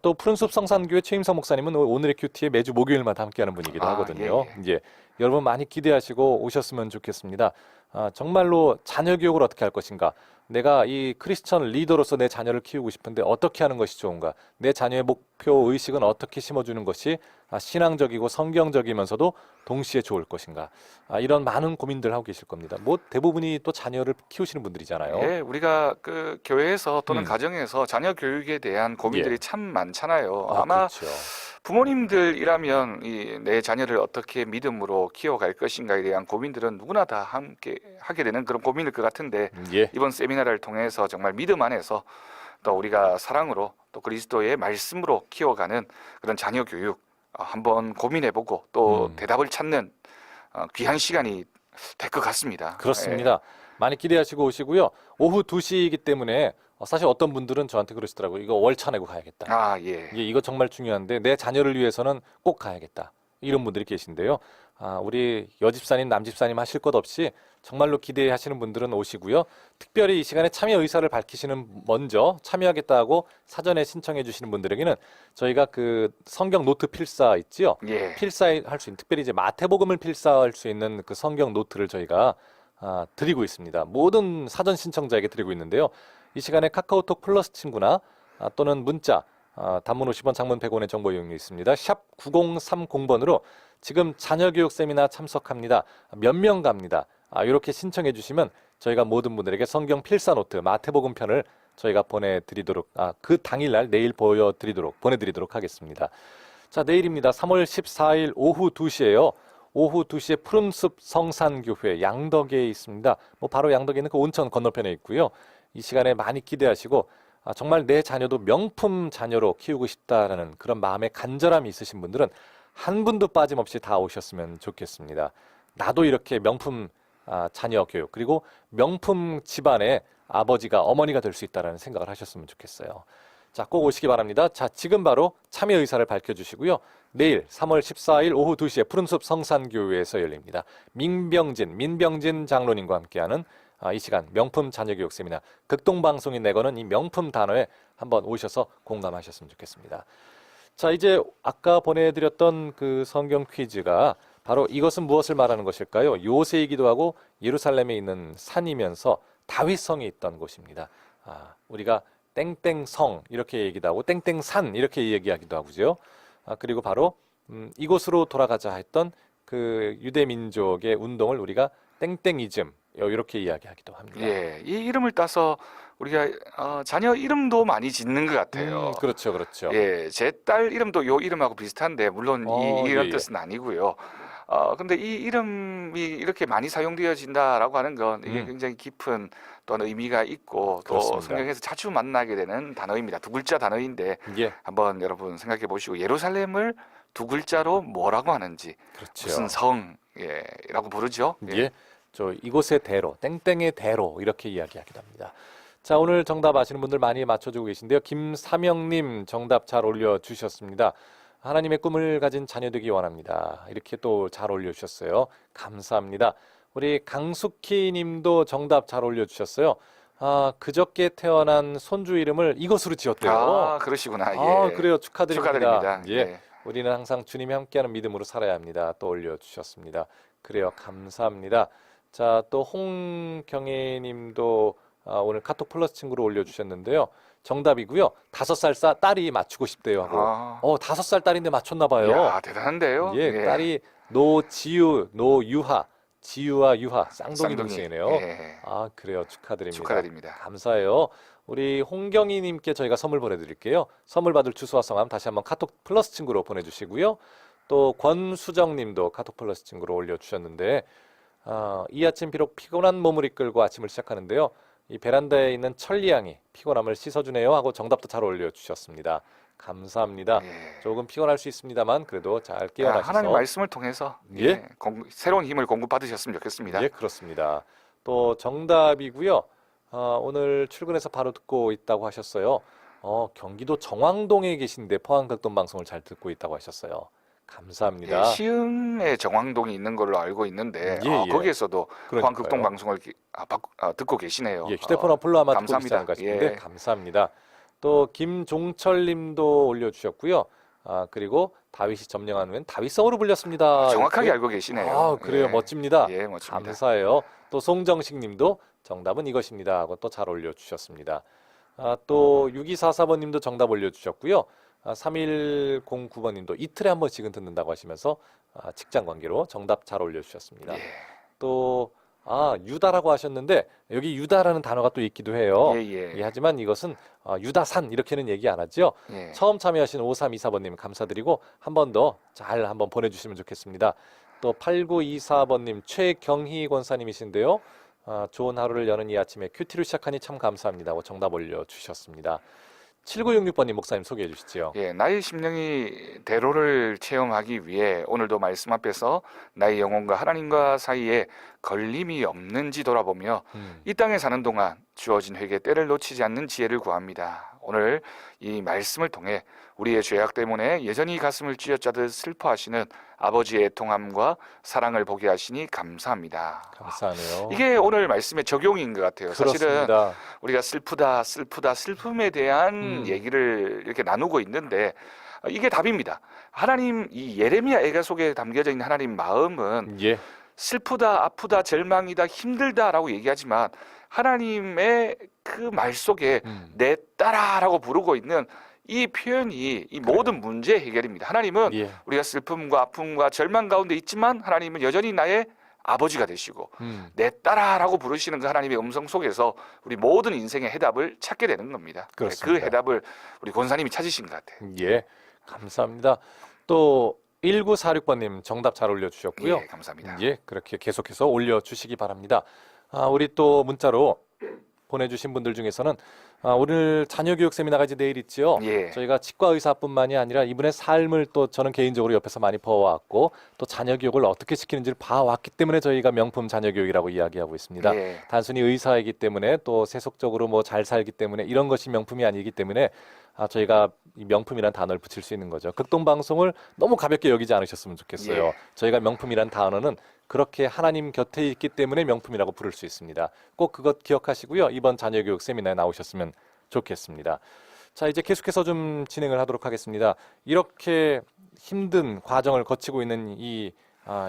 B: 또 푸른숲 성산교회 최임성 목사님은 오늘의 큐티에 매주 목요일마다 함께하는 분이기도 하거든요.
D: 예.
B: 여러분 많이 기대하시고 오셨으면 좋겠습니다. 정말로 자녀 교육을 어떻게 할 것인가? 내가 이 크리스천 리더로서 내 자녀를 키우고 싶은데 어떻게 하는 것이 좋은가? 내 자녀의 목표 의식은 어떻게 심어주는 것이 신앙적이고 성경적이면서도 동시에 좋을 것인가? 이런 많은 고민들 하고 계실 겁니다. 뭐 대부분이 또 자녀를 키우시는 분들이잖아요.
D: 예, 우리가 그 교회에서 또는
B: 음.
D: 가정에서 자녀 교육에 대한 고민들이
B: 예.
D: 참 많잖아요. 아마
B: 그렇죠.
D: 부모님들이라면 내 자녀를 어떻게 믿음으로 키워갈 것인가에 대한 고민들은 누구나 다 함께 하게 되는 그런 고민일 것 같은데
B: 예.
D: 이번 세미나를 통해서 정말 믿음 안에서 또 우리가 사랑으로 또 그리스도의 말씀으로 키워가는 그런 자녀 교육 한번 고민해보고 또 대답을 찾는 귀한 시간이 될 것 같습니다.
B: 그렇습니다. 많이 기대하시고 오시고요. 오후 2시이기 때문에 사실 어떤 분들은 저한테 그러시더라고요. 이거 월차 내고 가야겠다.
D: 예.
B: 이거 정말 중요한데 내 자녀를 위해서는 꼭 가야겠다. 이런 분들이 계신데요. 우리 여집사님, 남집사님 하실 것 없이 정말로 기대하시는 분들은 오시고요. 특별히 이 시간에 참여 의사를 밝히시는 먼저 참여하겠다고 사전에 신청해 주시는 분들에게는 저희가 그 성경 노트 필사 있지요.
D: 예.
B: 필사할 수 있는 특별히 이제 마태복음을 필사할 수 있는 그 성경 노트를 저희가 드리고 있습니다. 모든 사전 신청자에게 드리고 있는데요. 이 시간에 카카오톡 플러스 친구나 또는 문자 단문 50원, 장문 100원의 정보 이용료 있습니다. 샵 9030번으로 지금 자녀교육 세미나 참석합니다. 몇 명 갑니다. 이렇게 신청해 주시면 저희가 모든 분들에게 성경 필사 노트 마태복음 편을 저희가 보내드리도록 그 당일날 내일 보내드리도록 하겠습니다. 자, 내일입니다. 3월 14일 오후 2시에요. 오후 2시에 푸른숲 성산교회 양덕에 있습니다. 뭐 바로 양덕에 있는 그 온천 건너편에 있고요. 이 시간에 많이 기대하시고 정말 내 자녀도 명품 자녀로 키우고 싶다라는 그런 마음의 간절함이 있으신 분들은 한 분도 빠짐없이 다 오셨으면 좋겠습니다. 나도 이렇게 명품 자녀 교육 그리고 명품 집안의 아버지가 어머니가 될 수 있다라는 생각을 하셨으면 좋겠어요. 자, 꼭 오시기 바랍니다. 자, 지금 바로 참여 의사를 밝혀주시고요. 내일 3월 14일 오후 2시에 푸른숲 성산교회에서 열립니다. 민병진 장로님과 함께하는 이 시간 명품 자녀교육 세미나 극동방송이 내거는 이 명품 단어에 한번 오셔서 공감하셨으면 좋겠습니다. 자, 이제 아까 보내드렸던 그 성경 퀴즈가 바로 이것은 무엇을 말하는 것일까요? 요새이기도 하고 예루살렘에 있는 산이면서 다윗성이 있던 곳입니다. 우리가 땡땡성 이렇게 얘기도 하고 땡땡산 이렇게 얘기하기도 하고요. 그리고 바로 이곳으로 돌아가자 했던 그 유대 민족의 운동을 우리가 땡땡이즘 이렇게 이야기하기도 합니다.
D: 예, 이 이름을 따서 우리가 자녀 이름도 많이 짓는 것 같아요.
B: 그렇죠, 그렇죠.
D: 예, 제 딸 이름도 요 이름하고 비슷한데 물론 이런
B: 예.
D: 뜻은 아니고요. 근데 이 이름이 이렇게 많이 사용되어진다라고 하는 건 이게 굉장히 깊은 또는 의미가 있고 또
B: 그렇습니다.
D: 성경에서 자주 만나게 되는 단어입니다. 두 글자 단어인데
B: 예,
D: 한번 여러분 생각해 보시고 예루살렘을 두 글자로 뭐라고 하는지
B: 그렇죠.
D: 무슨 성이라고 부르죠?
B: 예, 저 이곳의 대로, 땡땡의 대로 이렇게 이야기하기도 합니다. 자, 오늘 정답 아시는 분들 많이 맞춰주고 계신데요. 김사명님 정답 잘 올려주셨습니다. 하나님의 꿈을 가진 자녀 되기 원합니다. 이렇게 또 잘 올려주셨어요. 감사합니다. 우리 강숙희 님도 정답 잘 올려주셨어요. 그저께 태어난 손주 이름을 이것으로 지었대요.
D: 그러시구나. 예.
B: 그래요. 축하드립니다.
D: 축하드립니다.
B: 예. 우리는 항상 주님이 함께하는 믿음으로 살아야 합니다. 또 올려주셨습니다. 그래요. 감사합니다. 자, 또 홍경애 님도 오늘 카톡 플러스 친구로 올려주셨는데요. 정답이고요. 5살 딸이 맞추고 싶대요 하고. 5살 딸인데 맞췄나 봐요.
D: 야, 대단한데요.
B: 예, 딸이 노지유, 노유하, 지유와 유하 쌍둥이 동생이네요.
D: 예.
B: 그래요. 축하드립니다.
D: 축하드립니다.
B: 감사해요. 우리 홍경희 님께 저희가 선물 보내드릴게요. 선물 받을 주소와 성함 다시 한번 카톡 플러스 친구로 보내주시고요. 또 권수정 님도 카톡 플러스 친구로 올려주셨는데 이 아침 비록 피곤한 몸을 이끌고 아침을 시작하는데요. 이 베란다에 있는 천리향이 피곤함을 씻어주네요 하고 정답도 잘 올려주셨습니다. 감사합니다.
D: 예.
B: 조금 피곤할 수 있습니다만 그래도 잘 깨어나셔서
D: 하나님 말씀을 통해서
B: 예.
D: 새로운 힘을 공급받으셨으면 좋겠습니다.
B: 예, 그렇습니다. 또 정답이고요. 오늘 출근해서 바로 듣고 있다고 하셨어요. 경기도 정왕동에 계신데 포항극동 방송을 잘 듣고 있다고 하셨어요. 감사합니다.
D: 예, 시흥에 정왕동이 있는 걸로 알고 있는데
B: 예.
D: 거기에서도
B: 그러니까요.
D: 포항극동 방송을 듣고 계시네요.
B: 예, 휴대폰 어플로 아마 듣고
D: 감사합니다.
B: 계시지 않을까 싶은데
D: 예.
B: 감사합니다. 또 김종철 님도 올려주셨고요. 그리고 다윗이 점령한 후엔 다윗성으로 불렸습니다.
D: 정확하게
B: 이렇게.
D: 알고 계시네요.
B: 그래요.
D: 예.
B: 멋집니다.
D: 예, 멋집니다.
B: 감사해요. 또 송정식 님도 정답은 이것입니다 하고 또 잘 올려주셨습니다. 또 6244번 님도 정답 올려주셨고요. 3109번 님도 이틀에 한 번씩은 듣는다고 하시면서 직장 관계로 정답 잘 올려주셨습니다.
D: 예.
B: 또 유다라고 하셨는데 여기 유다라는 단어가 또 있기도 해요.
D: 예.
B: 하지만 이것은 유다산 이렇게는 얘기 안 하죠.
D: 예.
B: 처음 참여하신 5324번님 감사드리고 한 번 더 잘 한번 보내주시면 좋겠습니다. 또 8924번님 최경희 권사님이신데요. 좋은 하루를 여는 이 아침에 큐티로 시작하니 참 감사합니다 하고 정답 올려주셨습니다. 7966번님 목사님 소개해 주시죠.
D: 예, 나의 심령이 대로를 체험하기 위해 오늘도 말씀 앞에서 나의 영혼과 하나님과 사이에 걸림이 없는지 돌아보며 이 땅에 사는 동안 주어진 회개 때를 놓치지 않는 지혜를 구합니다. 오늘 이 말씀을 통해 우리의 죄악 때문에 여전히 가슴을 쥐어짜듯 슬퍼하시는 아버지의 애통함과 사랑을 보게 하시니 감사합니다.
B: 감사하네요.
D: 이게 오늘 말씀의 적용인 것 같아요. 사실은
B: 그렇습니다.
D: 우리가 슬픔에 대한 얘기를 이렇게 나누고 있는데 이게 답입니다. 하나님 이 예레미야 애가 속에 담겨져 있는 하나님 마음은
B: 예,
D: 슬프다, 아프다, 절망이다, 힘들다라고 얘기하지만 하나님의 그 말 속에 내 딸아라고 부르고 있는 이 표현이 이 모든 문제의 해결입니다. 하나님은
B: 예.
D: 우리가 슬픔과 아픔과 절망 가운데 있지만 하나님은 여전히 나의 아버지가 되시고 내 딸아라고 부르시는 그 하나님의 음성 속에서 우리 모든 인생의 해답을 찾게 되는 겁니다.
B: 그렇습니다.
D: 그 해답을 우리 권사님이 찾으신 것 같아요.
B: 예, 감사합니다. 또 1946번님 정답 잘 올려주셨고요.
D: 예, 감사합니다.
B: 예, 그렇게 계속해서 올려주시기 바랍니다. 우리 또 문자로 보내주신 분들 중에서는 오늘 자녀 교육 세미나가 이제 내일 있죠.
D: 예.
B: 저희가 치과 의사뿐만이 아니라 이분의 삶을 또 저는 개인적으로 옆에서 많이 봐왔고 또 자녀 교육을 어떻게 시키는지를 봐왔기 때문에 저희가 명품 자녀 교육이라고 이야기하고 있습니다.
D: 예.
B: 단순히 의사이기 때문에 또 세속적으로 뭐 잘 살기 때문에 이런 것이 명품이 아니기 때문에 저희가 이 명품이란 단어를 붙일 수 있는 거죠. 극동방송을 너무 가볍게 여기지 않으셨으면 좋겠어요.
D: 예.
B: 저희가 명품이란 단어는 그렇게 하나님 곁에 있기 때문에 명품이라고 부를 수 있습니다. 꼭 그것 기억하시고요. 이번 자녀교육 세미나에 나오셨으면 좋겠습니다. 자, 이제 계속해서 좀 진행을 하도록 하겠습니다. 이렇게 힘든 과정을 거치고 있는 이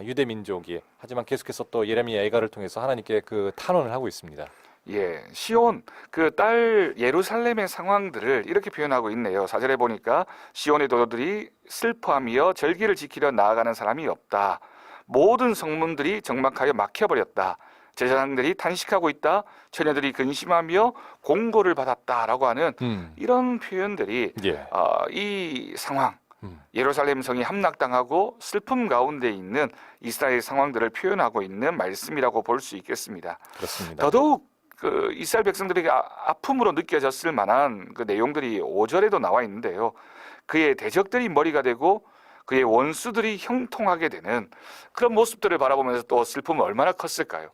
B: 유대 민족이 하지만 계속해서 또 예레미야 애가를 통해서 하나님께 그 탄원을 하고 있습니다.
D: 예, 시온 그 딸 예루살렘의 상황들을 이렇게 표현하고 있네요. 4절에 보니까 시온의 도도들이 슬퍼하며 절기를 지키려 나아가는 사람이 없다. 모든 성문들이 적막하여 막혀버렸다. 제사장들이 탄식하고 있다. 처녀들이 근심하며 공고를 받았다라고 하는 이런 표현들이
B: 예.
D: 이 상황, 예루살렘 성이 함락당하고 슬픔 가운데 있는 이스라엘 상황들을 표현하고 있는 말씀이라고 볼 수 있겠습니다.
B: 그렇습니다.
D: 더더욱 그 이스라엘 백성들에게 아픔으로 느껴졌을 만한 그 내용들이 5절에도 나와 있는데요. 그의 대적들이 머리가 되고 그의 원수들이 형통하게 되는 그런 모습들을 바라보면서 또 슬픔은 얼마나 컸을까요?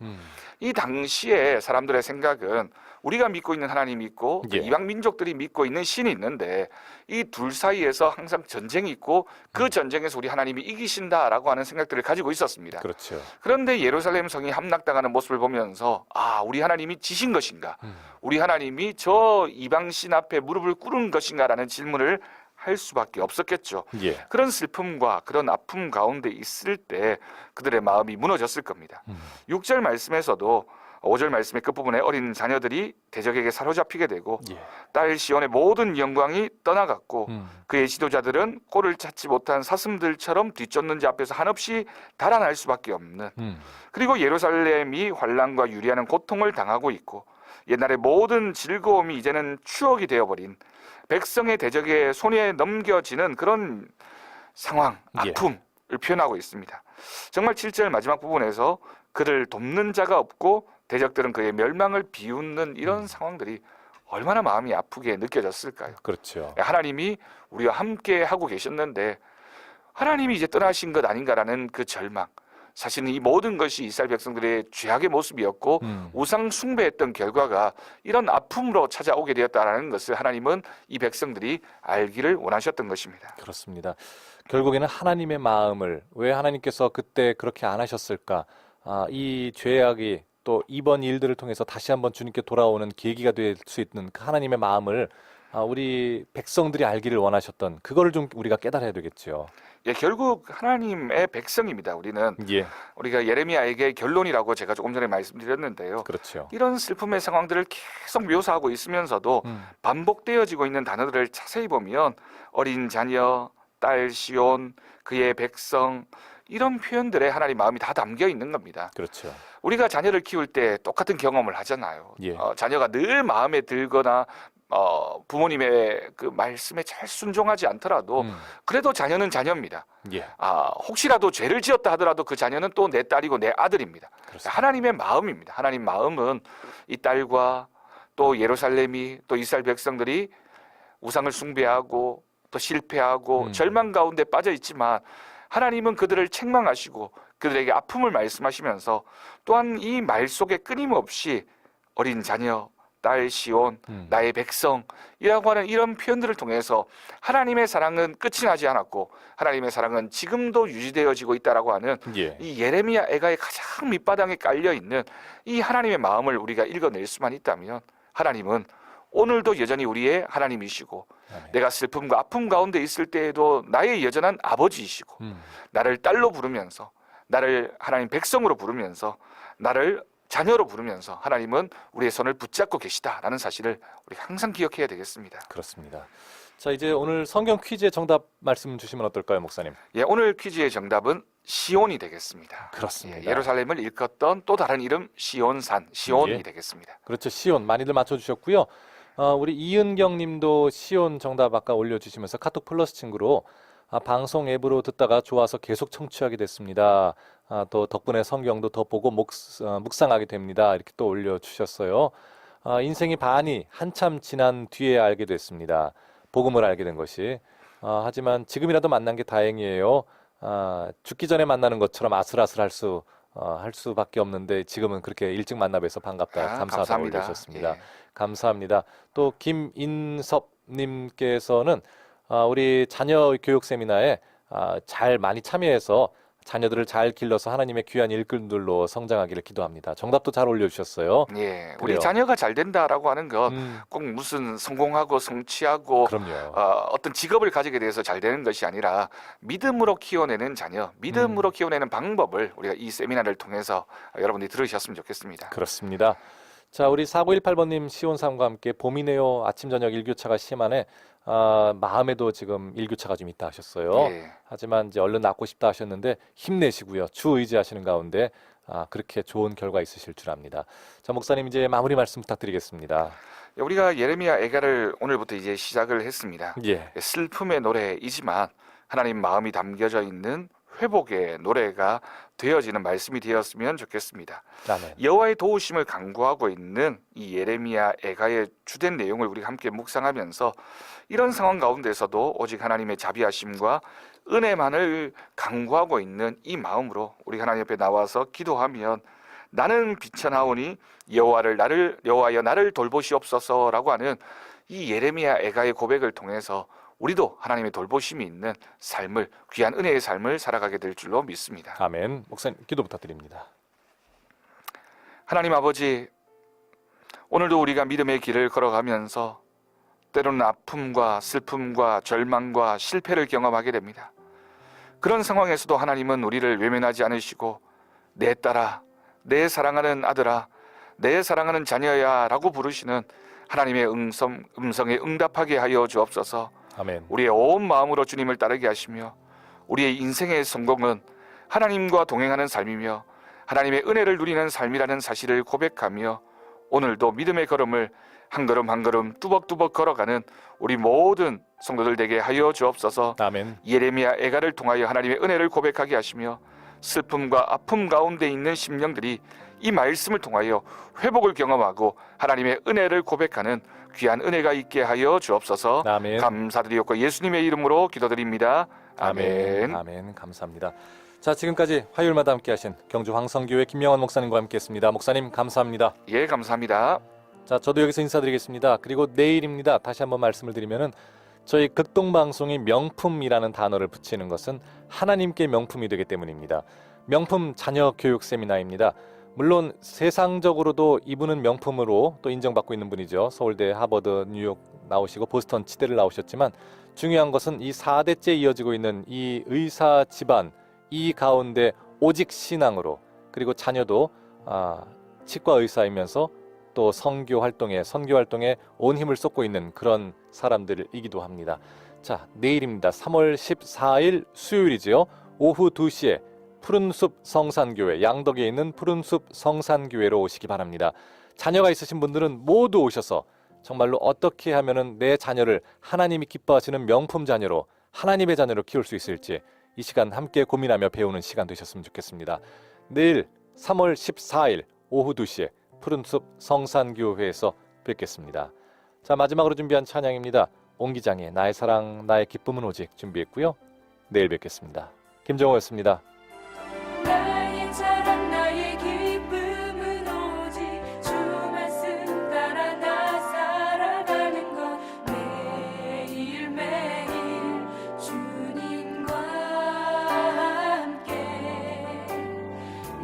D: 이 당시에 사람들의 생각은 우리가 믿고 있는 하나님이 있고
B: 예.
D: 이방 민족들이 믿고 있는 신이 있는데 이 둘 사이에서 항상 전쟁이 있고 그 전쟁에서 우리 하나님이 이기신다라고 하는 생각들을 가지고 있었습니다.
B: 그렇죠.
D: 그런데 예루살렘 성이 함락당하는 모습을 보면서 우리 하나님이 지신 것인가? 우리 하나님이 저 이방신 앞에 무릎을 꿇은 것인가라는 질문을 할 수밖에 없었겠죠.
B: 예.
D: 그런 슬픔과 그런 아픔 가운데 있을 때 그들의 마음이 무너졌을 겁니다. 6절 말씀에서도 5절 말씀의 끝부분에 어린 자녀들이 대적에게 사로잡히게 되고
B: 예.
D: 딸 시온의 모든 영광이 떠나갔고 그의 지도자들은 꼴을 찾지 못한 사슴들처럼 뒤쫓는 자 앞에서 한없이 달아날 수밖에 없는 그리고 예루살렘이 환난과 유리하는 고통을 당하고 있고 옛날의 모든 즐거움이 이제는 추억이 되어버린 백성의 대적의 손에 넘겨지는 그런 상황,
B: 예.
D: 아픔을 표현하고 있습니다. 정말 7절 마지막 부분에서 그를 돕는 자가 없고 대적들은 그의 멸망을 비웃는 이런 상황들이 얼마나 마음이 아프게 느껴졌을까요?
B: 그렇죠.
D: 하나님이 우리와 함께 하고 계셨는데 하나님이 이제 떠나신 것 아닌가라는 그 절망. 사실은 이 모든 것이 이스라엘 백성들의 죄악의 모습이었고 우상 숭배했던 결과가 이런 아픔으로 찾아오게 되었다라는 것을 하나님은 이 백성들이 알기를 원하셨던 것입니다.
B: 그렇습니다. 결국에는 하나님의 마음을 왜 하나님께서 그때 그렇게 안 하셨을까? 이 죄악이 또 이번 일들을 통해서 다시 한번 주님께 돌아오는 계기가 될 수 있는 그 하나님의 마음을 우리 백성들이 알기를 원하셨던 그거를 좀 우리가 깨달아야 되겠죠.
D: 예, 결국 하나님의 백성입니다. 우리는
B: 예,
D: 우리가 예레미야에게 결론이라고 제가 조금 전에 말씀드렸는데요.
B: 그렇죠.
D: 이런 슬픔의 상황들을 계속 묘사하고 있으면서도 반복되어지고 있는 단어들을 자세히 보면 어린 자녀, 딸 시온, 그의 백성 이런 표현들에 하나님 마음이 다 담겨 있는 겁니다.
B: 그렇죠.
D: 우리가 자녀를 키울 때 똑같은 경험을 하잖아요.
B: 예.
D: 자녀가 늘 마음에 들거나 부모님의 그 말씀에 잘 순종하지 않더라도 그래도 자녀는 자녀입니다.
B: 예,
D: 혹시라도 죄를 지었다 하더라도 그 자녀는 또 내 딸이고 내 아들입니다.
B: 그렇습니다.
D: 하나님의 마음입니다. 하나님 마음은 이 딸과 또 예루살렘이 또 이스라엘 백성들이 우상을 숭배하고 또 실패하고 절망 가운데 빠져 있지만 하나님은 그들을 책망하시고 그들에게 아픔을 말씀하시면서 또한 이 말 속에 끊임없이 어린 자녀, 딸 시온, 나의 백성이라고 하는 이런 표현들을 통해서 하나님의 사랑은 끝이 나지 않았고 하나님의 사랑은 지금도 유지되어지고 있다라고 하는
B: 예,
D: 이 예레미야 애가의 가장 밑바닥에 깔려 있는 이 하나님의 마음을 우리가 읽어낼 수만 있다면 하나님은 오늘도 여전히 우리의 하나님이시고
B: 아멘.
D: 내가 슬픔과 아픔 가운데 있을 때에도 나의 여전한 아버지이시고 나를 딸로 부르면서 나를 하나님 백성으로 부르면서 나를 자녀로 부르면서 하나님은 우리의 손을 붙잡고 계시다라는 사실을 우리 항상 기억해야 되겠습니다.
B: 그렇습니다. 자, 이제 오늘 성경 퀴즈의 정답 말씀 주시면 어떨까요, 목사님?
D: 예, 오늘 퀴즈의 정답은 시온이 되겠습니다.
B: 그렇습니다.
D: 예루살렘을 일컫던 또 다른 이름 시온산, 시온이
B: 예.
D: 되겠습니다.
B: 그렇죠. 시온 많이들 맞춰주셨고요. 우리 이은경 님도 시온 정답 아까 올려주시면서 카톡 플러스 친구로 방송 앱으로 듣다가 좋아서 계속 청취하게 됐습니다. 또 덕분에 성경도 더 보고 묵상하게 됩니다. 이렇게 또 올려주셨어요. 인생이 반이 한참 지난 뒤에 알게 됐습니다. 복음을 알게 된 것이. 하지만 지금이라도 만난 게 다행이에요. 죽기 전에 만나는 것처럼 아슬아슬 할 수밖에 없는데 지금은 그렇게 일찍 만나 뵈서 반갑다, 감사하다고
D: 감사합니다.
B: 올려주셨습니다.
D: 예.
B: 감사합니다. 또 김인섭님께서는 우리 자녀 교육 세미나에 잘 많이 참여해서 자녀들을 잘 길러서 하나님의 귀한 일꾼들로 성장하기를 기도합니다. 정답도 잘 올려주셨어요.
D: 예,
B: 그래요.
D: 우리 자녀가 잘 된다라고 하는 건 꼭 무슨 성공하고 성취하고
B: 그럼요.
D: 어떤 직업을 가지게 돼서 잘 되는 것이 아니라 믿음으로 키워내는 자녀, 믿음으로 키워내는 방법을 우리가 이 세미나를 통해서 여러분들이 들으셨으면 좋겠습니다.
B: 그렇습니다. 자, 우리 4918번님 시온삼과 함께 봄이네요. 아침 저녁 일교차가 심하네. 마음에도 지금 일교차가 좀 있다 하셨어요.
D: 예.
B: 하지만 이제 얼른 낫고 싶다 하셨는데 힘내시고요. 주 의지하시는 가운데 그렇게 좋은 결과 있으실 줄 압니다. 자, 목사님 이제 마무리 말씀 부탁드리겠습니다.
D: 우리가 예레미야 애가를 오늘부터 이제 시작을 했습니다.
B: 예.
D: 슬픔의 노래이지만 하나님 마음이 담겨져 있는 회복의 노래가 되어지는 말씀이 되었으면 좋겠습니다.
B: 아멘.
D: 여호와의 도우심을 강구하고 있는 이 예레미야 애가의 주된 내용을 우리가 함께 묵상하면서 이런 상황 가운데서도 오직 하나님의 자비하심과 은혜만을 강구하고 있는 이 마음으로 우리 하나님 앞에 나와서 기도하면 나는 비천하오니 여호와여 나를 돌보시옵소서라고 하는 이 예레미야 애가의 고백을 통해서 우리도 하나님의 돌보심이 있는 삶을, 귀한 은혜의 삶을 살아가게 될 줄로 믿습니다.
B: 아멘. 목사님 기도 부탁드립니다.
D: 하나님 아버지, 오늘도 우리가 믿음의 길을 걸어가면서 때로는 아픔과 슬픔과 절망과 실패를 경험하게 됩니다. 그런 상황에서도 하나님은 우리를 외면하지 않으시고 내 딸아, 내 사랑하는 아들아, 내 사랑하는 자녀야 라고 부르시는 하나님의 음성에 응답하게 하여 주옵소서.
B: 아멘.
D: 우리의 온 마음으로 주님을 따르게 하시며 우리의 인생의 성공은 하나님과 동행하는 삶이며 하나님의 은혜를 누리는 삶이라는 사실을 고백하며 오늘도 믿음의 걸음을 한 걸음 한 걸음 뚜벅뚜벅 걸어가는 우리 모든 성도들 되게 하여 주옵소서.
B: 아멘.
D: 예레미야 애가를 통하여 하나님의 은혜를 고백하게 하시며 슬픔과 아픔 가운데 있는 심령들이 이 말씀을 통하여 회복을 경험하고 하나님의 은혜를 고백하는 귀한 은혜가 있게 하여 주옵소서.
B: 아멘.
D: 감사드리옵고 예수님의 이름으로 기도드립니다. 아멘.
B: 아멘. 감사합니다. 자, 지금까지 화요일마다 함께하신 경주 황성교회 김명환 목사님과 함께했습니다. 목사님 감사합니다.
D: 예, 감사합니다.
B: 자, 저도 여기서 인사드리겠습니다. 그리고 내일입니다. 다시 한번 말씀을 드리면은 저희 극동방송이 명품이라는 단어를 붙이는 것은 하나님께 명품이 되기 때문입니다. 명품 자녀 교육 세미나입니다. 물론 세상적으로도 이분은 명품으로 또 인정받고 있는 분이죠. 서울대, 하버드, 뉴욕 나오시고 보스턴 치대를 나오셨지만 중요한 것은 이 4대째 이어지고 있는 이 의사 집안 이 가운데 오직 신앙으로 그리고 자녀도 치과 의사이면서 또 선교 활동에 온 힘을 쏟고 있는 그런 사람들이기도 합니다. 자, 내일입니다. 3월 14일 수요일이지요. 오후 2시에 푸른숲 성산교회, 양덕에 있는 푸른숲 성산교회로 오시기 바랍니다. 자녀가 있으신 분들은 모두 오셔서 정말로 어떻게 하면은 내 자녀를 하나님이 기뻐하시는 명품 자녀로, 하나님의 자녀로 키울 수 있을지 이 시간 함께 고민하며 배우는 시간 되셨으면 좋겠습니다. 내일 3월 14일 오후 2시에 푸른숲 성산교회에서 뵙겠습니다. 자, 마지막으로 준비한 찬양입니다. 옹기장의 나의 사랑 나의 기쁨은 오직 준비했고요. 내일 뵙겠습니다. 김정호였습니다.
G: 나의 자랑 나의 기쁨은 오직 주 말씀 따라 나 살아가는 것 매일매일 주님과 함께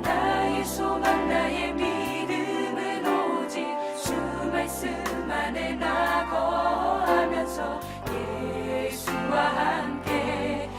G: 나의 소망 나의 믿음은 오직 주 말씀 안에 나 거하면서 예수와 함께